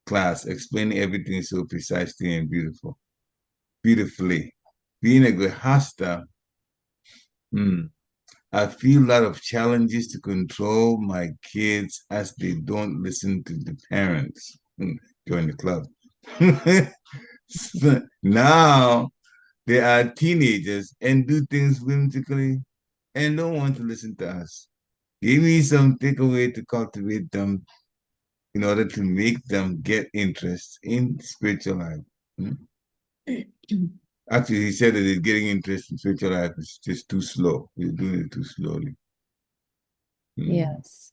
class, explaining everything so precisely and beautifully. Being a good hasta, I feel a lot of challenges to control my kids as they don't listen to the parents. Join the club. Now they are teenagers and do things whimsically and don't want to listen to us. Give me some takeaway to cultivate them in order to make them get interest in spiritual life. Actually, he said that he's getting interest in spiritual life is just too slow. He's doing it too slowly. Yes.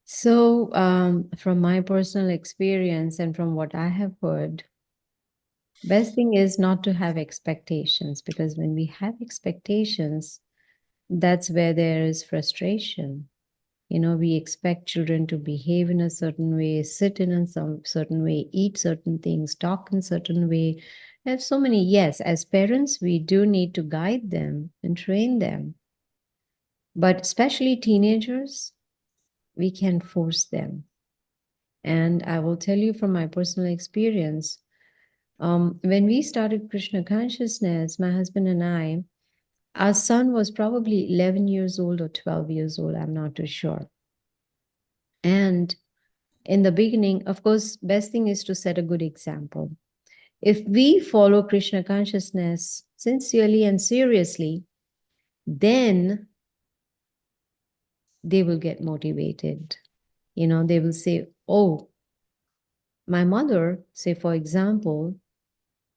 So, from my personal experience and from what I have heard, best thing is not to have expectations, because when we have expectations, that's where there is frustration. You know, we expect children to behave in a certain way, sit in a certain way, eat certain things, talk in certain way. There's so many. Yes, as parents, we do need to guide them and train them. But especially teenagers, we can force them. And I will tell you from my personal experience, when we started Krishna consciousness, my husband and I, our son was probably 11 years old or 12 years old, I'm not too sure. And in the beginning, of course, best thing is to set a good example. If we follow Krishna consciousness sincerely and seriously, then they will get motivated. You know, they will say, oh, my mother, say, for example,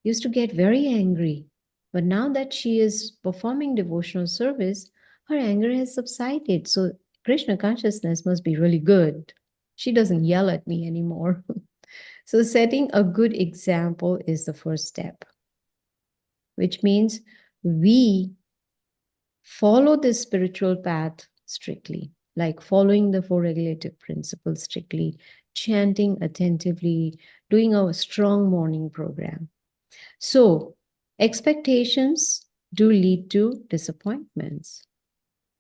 used to get very angry. But now that she is performing devotional service, her anger has subsided. So Krishna consciousness must be really good. She doesn't yell at me anymore. So setting a good example is the first step, which means we follow this spiritual path strictly, like following the four regulative principles strictly, chanting attentively, doing a strong morning program. So, expectations do lead to disappointments.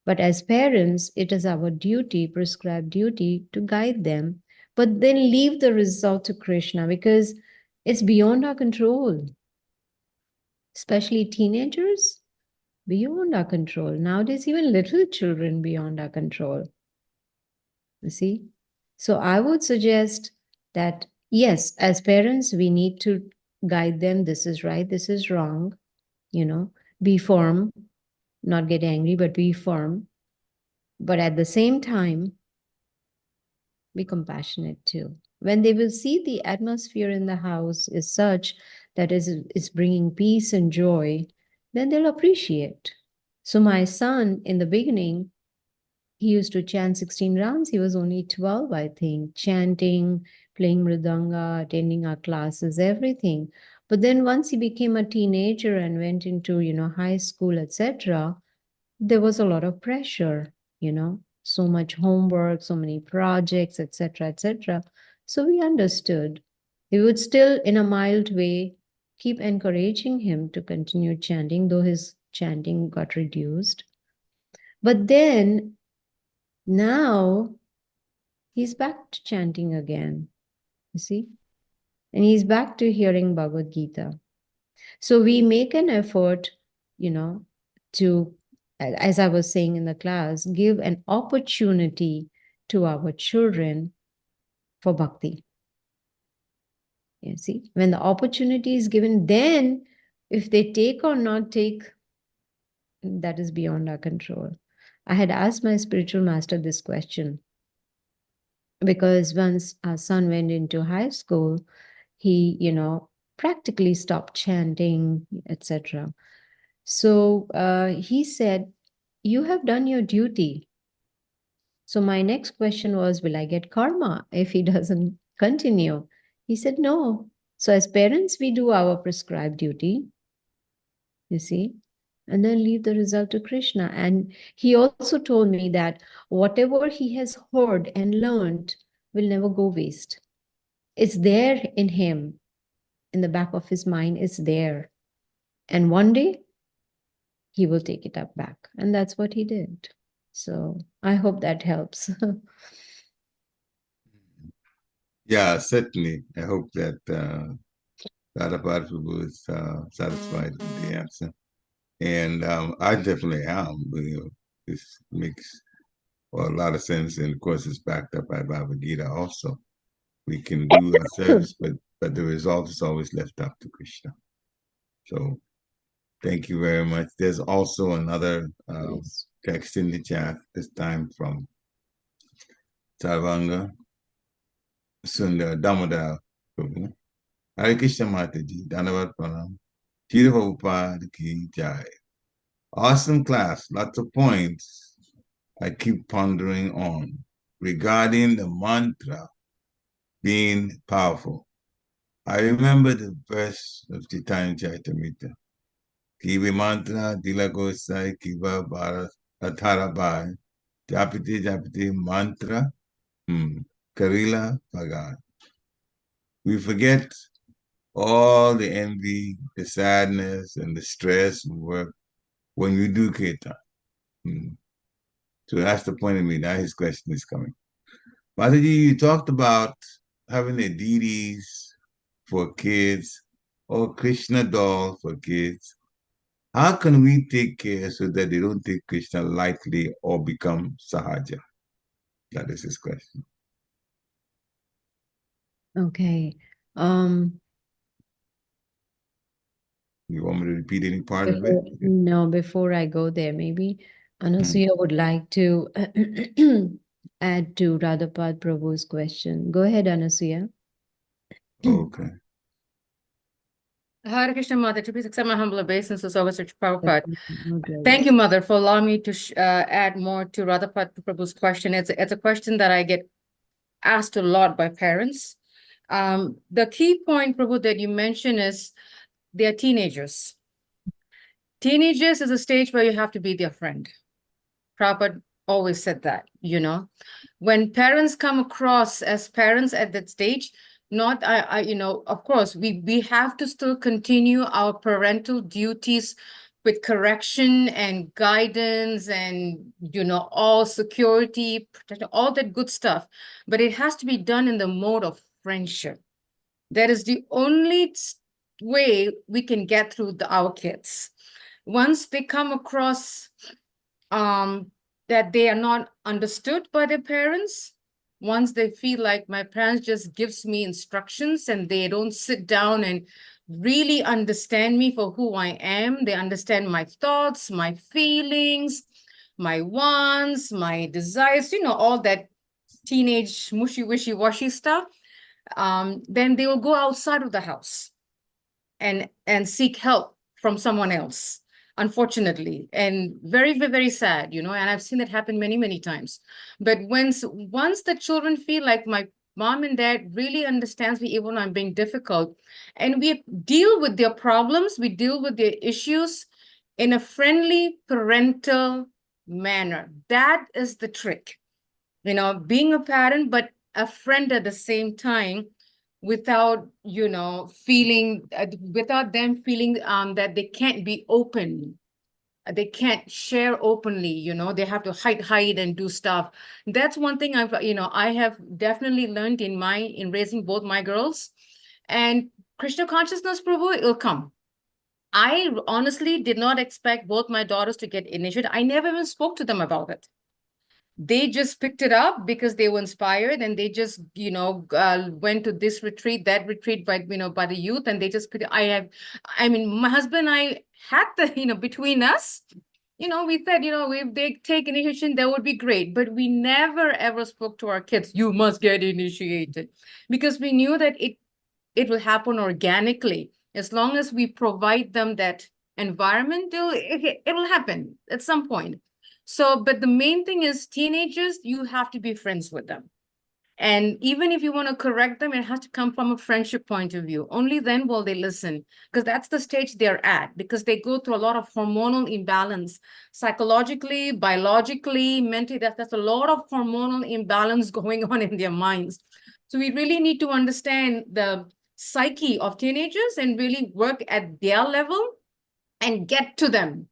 But as parents, it is our duty, prescribed duty, to guide them, but then leave the result to Krishna, because it's beyond our control. Especially teenagers, beyond our control. Nowadays, even little children beyond our control. You see? So I would suggest that, yes, as parents, we need to guide them. This is right, this is wrong. You know, be firm, not get angry, but be firm. But at the same time, be compassionate too. When they will see the atmosphere in the house is such that is bringing peace and joy, then they'll appreciate. So my son, in the beginning, he used to chant 16 rounds. He was only 12, I think, chanting, playing mridanga, attending our classes, everything. But then once he became a teenager and went into, high school, etc., there was a lot of pressure, so much homework, so many projects, etc., etc. So we understood. We would still, in a mild way, keep encouraging him to continue chanting, though his chanting got reduced. But then now he's back to chanting again, you see? And he's back to hearing Bhagavad Gita. So we make an effort, you know, to, as I was saying in the class, give an opportunity to our children for bhakti. You see, when the opportunity is given, then if they take or not take, that is beyond our control. I had asked my spiritual master this question because once our son went into high school, he, practically stopped chanting, etc. So he said, "You have done your duty." So my next question was, will I get karma if he doesn't continue? He said, no. So as parents, we do our prescribed duty, you see, and then leave the result to Krishna. And he also told me that whatever he has heard and learned will never go waste. It's there in him, in the back of his mind, it's there. And one day he will take it up back. And that's what he did. So I hope that helps. Yeah, certainly. I hope that Radha Prabhu is satisfied with the answer. And I definitely am. This makes a lot of sense. And of course, it's backed up by Bhagavad Gita also. We can do our service, but the result is always left up to Krishna. So thank you very much. There's also another Yes. text in the chat, this time from Sarvanga Sundar Damodar Prabhu. Hare Krishna Mataji, Dhanavat Pranam. Shri Prabhupada Ki Jai. Awesome class, lots of points I keep pondering on regarding the mantra being powerful. I remember the verse of Chaitanya Charitamrita. Kivi mantra dila gosai kiva bharat atharabai japiti japiti mantra karila pagan. We forget all the envy, the sadness, and the stress and work when you do kirtan. So that's the point of me. Now his question is coming. Mataji, you talked about having the deities for kids or Krishna doll for kids. How can we take care so that they don't take Krishna lightly or become sahaja? That is his question. Okay. You want me to repeat any part of it? No, before I go there, maybe Anasuya would like to add to Radhapad Prabhu's question. Go ahead, Anasuya. Okay. Hare Krishna, Mataji, please accept my humble obeisance always Sri Prabhupada. No delays. Thank you, Mother, for allowing me to add more to Radhapat Prabhu's question. It's a question that I get asked a lot by parents. The key point, Prabhu, that you mentioned is they're teenagers. Teenagers is a stage where you have to be their friend. Prabhupada always said that, When parents come across as parents at that stage, not of course we have to still continue our parental duties with correction and guidance and all security, all that good stuff, but it has to be done in the mode of friendship. That is the only way we can get through our kids. Once they come across that they are not understood by their parents, once they feel like my parents just gives me instructions and they don't sit down and really understand me for who I am, they understand my thoughts, my feelings, my wants, my desires, all that teenage mushy wishy-washy stuff, then they will go outside of the house and seek help from someone else, unfortunately, and very, very, very sad, and I've seen that happen many, many times. But once the children feel like my mom and dad really understands me even when I'm being difficult, and we deal with their problems, we deal with their issues in a friendly parental manner. That is the trick, being a parent, but a friend at the same time, without feeling without them feeling that they can't be open, they can't share openly, they have to hide and do stuff. That's one thing I have definitely learned in raising both my girls. And Krishna consciousness, Prabhu, it'll come. I honestly did not expect both my daughters to get initiated. I never even spoke to them about it. They just picked it up because they were inspired, and they just, went to this retreat, that retreat by the youth, and they just I mean, my husband and I had the, between us, we said, if they take initiation, that would be great. But we never ever spoke to our kids, you must get initiated, because we knew that it will happen organically. As long as we provide them that environment, it'll happen at some point. So, but the main thing is, teenagers, you have to be friends with them. And even if you want to correct them, it has to come from a friendship point of view. Only then will they listen, because that's the stage they're at, because they go through a lot of hormonal imbalance, psychologically, biologically, mentally. That's a lot of hormonal imbalance going on in their minds. So we really need to understand the psyche of teenagers and really work at their level and get to them,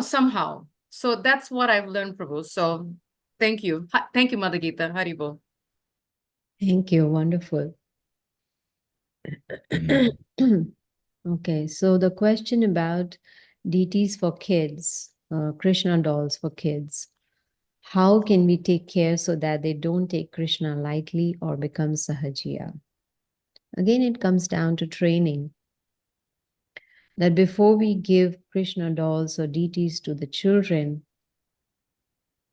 somehow. So that's what I've learned, Prabhu. So thank you. Thank you, Mother Gita. Haribo. Thank you. Wonderful. Okay, so the question about deities for kids, Krishna dolls for kids. How can we take care so that they don't take Krishna lightly or become sahajiya? Again, it comes down to training. That before we give Krishna dolls or deities to the children,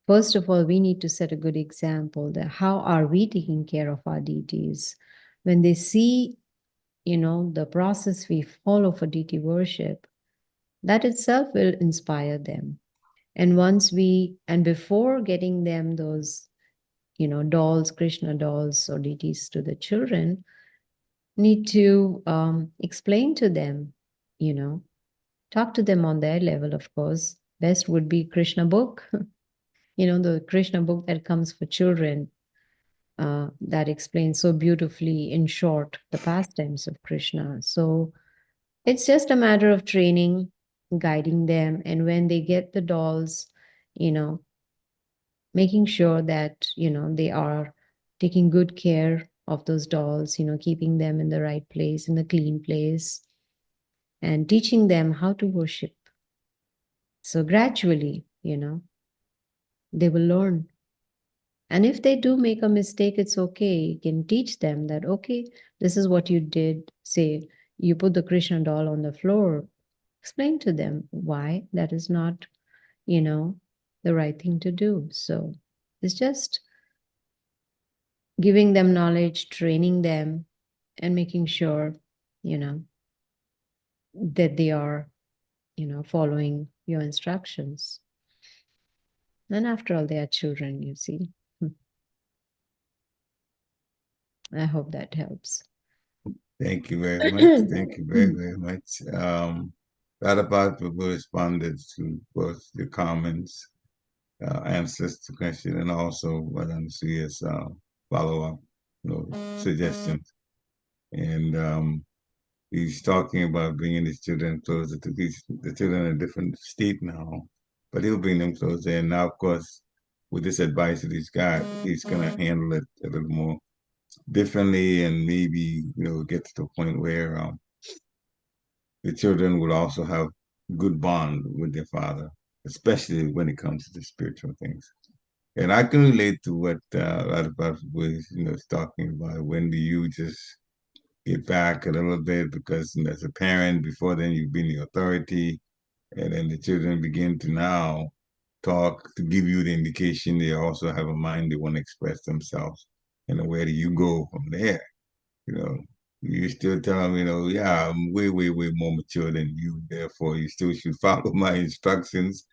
first of all, we need to set a good example that how are we taking care of our deities? When they see, the process we follow for deity worship, that itself will inspire them. And before getting them those, dolls, Krishna dolls or deities to the children, need to explain to them, talk to them on their level, of course. Best would be Krishna book, the Krishna book that comes for children, that explains so beautifully, in short, the pastimes of Krishna. So it's just a matter of training, guiding them. And when they get the dolls, making sure that, they are taking good care of those dolls, keeping them in the right place, in the clean place, and teaching them how to worship. So gradually, they will learn. And if they do make a mistake, it's okay. You can teach them that, okay, this is what you did. Say, you put the Krishna doll on the floor. Explain to them why that is not, the right thing to do. So it's just giving them knowledge, training them, and making sure, that they are, following your instructions. And after all, they are children, you see. I hope that helps. Thank you very much. Thank you very, very much. That about Prabhu responded to both the comments, answers to question, and also what I'm seeing as follow-up, suggestions. And he's talking about bringing his children closer to the children in a different state now, but he'll bring them closer. And now, of course, with this advice that he's got, he's going to handle it a little more differently, and maybe get to the point where the children will also have good bond with their father, especially when it comes to the spiritual things. And I can relate to what Radhapat was talking about. When do you just get back a little bit, because as a parent, before then you've been the authority, and then the children begin to now talk to give you the indication they also have a mind, they want to express themselves. And where do you go from there? You still tell them, yeah, I'm way, way, way more mature than you. Therefore, you still should follow my instructions.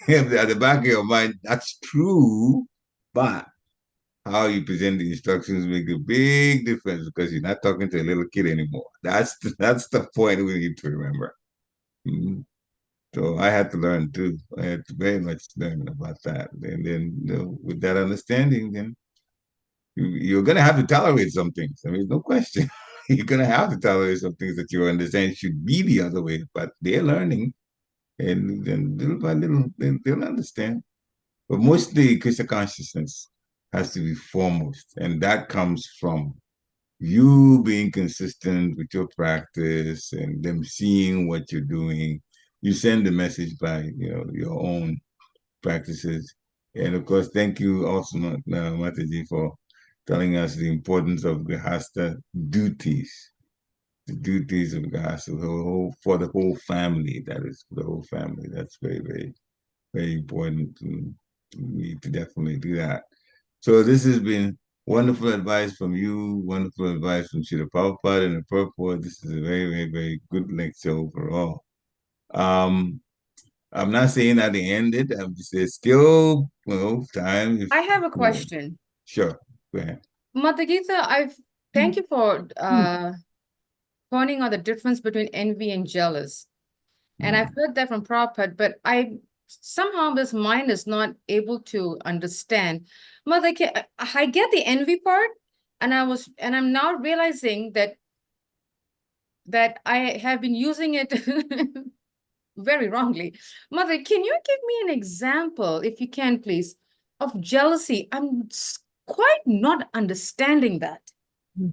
At the back of your mind, that's true, but how you present the instructions make a big difference, because you're not talking to a little kid anymore. That's the point we need to remember. Mhm. So I had to learn too. I had to very much learn about that. And then with that understanding, then you're going to have to tolerate some things. I mean, no question. You're going to have to tolerate some things that you understand should be the other way, but they're learning. And then little by little, they'll understand. But mostly Krishna consciousness has to be foremost. And that comes from you being consistent with your practice and them seeing what you're doing, you send the message by, your own practices. And of course, thank you also, Mataji, for telling us the importance of Grihasta duties, the duties of Grihasta for the whole family. That is for the whole family. That's very, very, very important. We need to definitely do that. So this has been wonderful advice from you, wonderful advice from Srila Prabhupada and the purport. This is a very, very, very good lecture overall. I'm not saying that they ended. I'm just saying still, time. I have a question. Sure. Go ahead. Mother Gita, thank you for pointing out the difference between envy and jealous. And I've heard that from Prabhupada, but somehow this mind is not able to understand. Mother, I get the envy part, and I'm now realizing that I have been using it very wrongly. Mother, can you give me an example, if you can, please, of jealousy? I'm quite not understanding that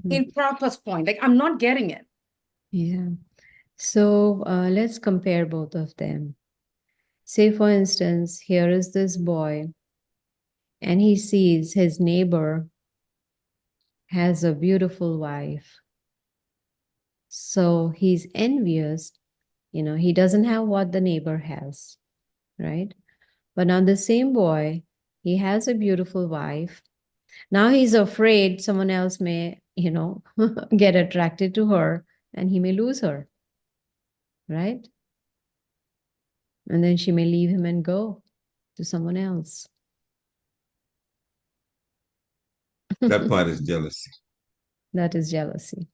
in Prabhupada's point. Like, I'm not getting it. Yeah. So let's compare both of them. Say, for instance, here is this boy, and he sees his neighbor has a beautiful wife. So he's envious. He doesn't have what the neighbor has, right? But now the same boy, he has a beautiful wife. Now he's afraid someone else may, get attracted to her and he may lose her, right? And then she may leave him and go to someone else. That part is jealousy. That is jealousy.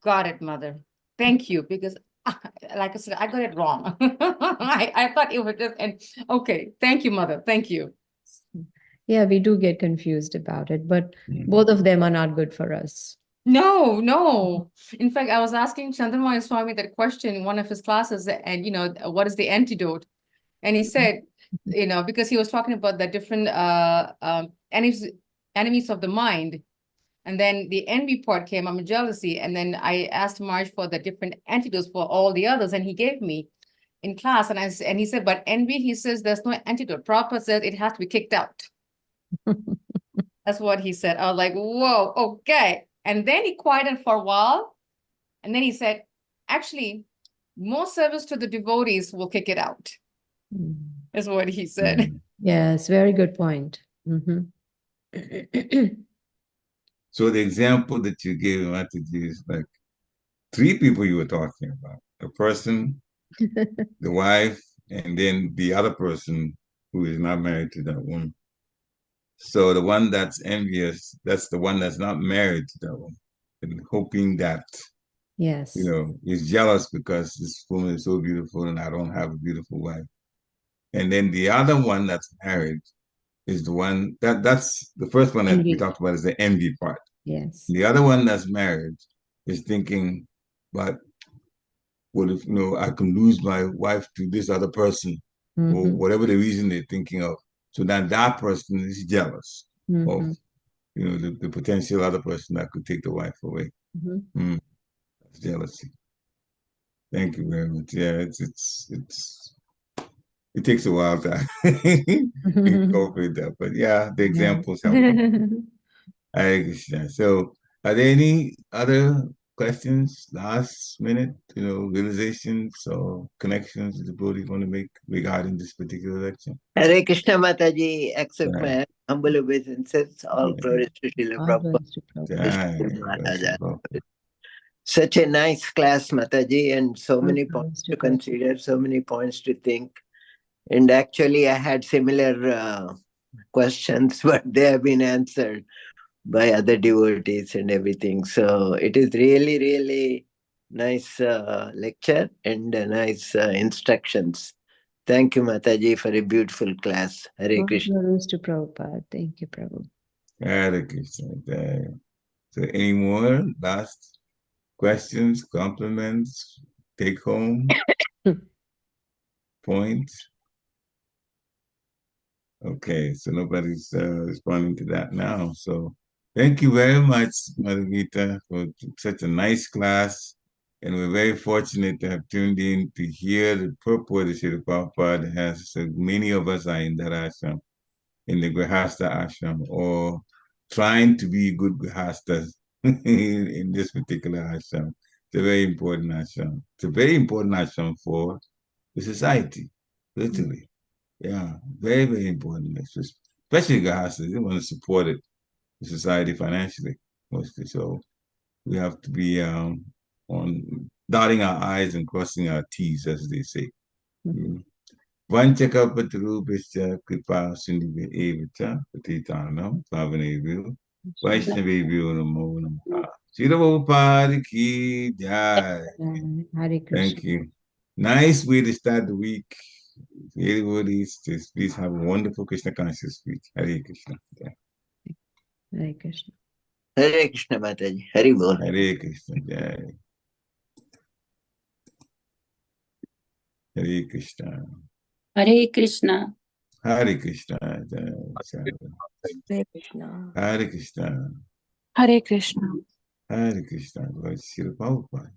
Got it, Mother. Thank you, because like I said, I got it wrong. I thought it was just, okay, thank you, Mother. Thank you. Yeah, we do get confused about it, but both of them are not good for us. No. In fact, I was asking Chandramaya Swami that question in one of his classes, and what is the antidote? And he said, because he was talking about the different enemies of the mind. And then the envy part came, I'm jealousy. And then I asked Marge for the different antidotes for all the others, and he gave me in class. And he said, but envy, he says, there's no antidote. Prabhupada said it has to be kicked out. That's what he said. I was like, whoa, okay. And then he quieted for a while. And then he said, actually, more service to the devotees will kick it out. That's what he said. Yes, very good point. So the example that you gave, Mataji, is like 3 people you were talking about. A person, the wife, and then the other person who is not married to that woman. So the one that's envious, that's the one that's not married to that woman, and hoping that, Yes. is jealous because this woman is so beautiful and I don't have a beautiful wife. And then the other one that's married is the one that's the first one that we talked about is the envy part. Yes. The other one that's married is thinking, but what if I can lose my wife to this other person, or whatever the reason they're thinking of. So then that person is jealous of the potential other person that could take the wife away. That's jealousy. Thank you very much. Yeah, it takes a while to incorporate that, but yeah, the examples help. I understand. So, are there any other questions, last minute, realizations or connections the devotee want to make regarding this particular lecture? Hare Krishna Mataji, accept Right. my humble obeisances. All glories to Srila All glories to Prabhupada. Right. Such a nice class, Mataji, and so All many glories points to to Prabhupada. consider, so many points to think. And actually, I had similar questions, but they have been answered by other devotees and everything. So it is really, really nice lecture and nice instructions. Thank you, Mataji, for a beautiful class. Hare All Krishna. glories to Prabhupada. Thank you, Prabhu. Hare Krishna. So, any more last questions, compliments, take home points? Okay, so nobody's responding to that now. So Thank you very much, Mother Gita, for such a nice class. And we're very fortunate to have tuned in to hear the purport of Srila Prabhupada has said. Many of us are in that ashram, in the Grihastha ashram, or trying to be good Grihasthas in this particular ashram. It's a very important ashram. It's a very important ashram for the society, literally. Yeah, very, very important. Especially Grihasthas, they want to support it, the society financially, mostly. So we have to be on dotting our I's and crossing our T's, as they say. Vanchakapatrupischa kripa sindhi evacha patitanam pavanebhyo Vaishnavebhyo namo namaha. Srila Prabhupada ki jai. Hare Krishna. Thank you. Nice way to start the week. Everybody, please have a wonderful Krishna conscious week. Hare Krishna. Yeah. Hare Krishna. Hare Krishna Mataji. Hari Bol. Hare Krishna. Jai. Hare Krishna. Hare Krishna. Hare Krishna. Jai. Hare Krishna. Hare Krishna. Hare Krishna. Hare Krishna. Lord Srila Prabhupada.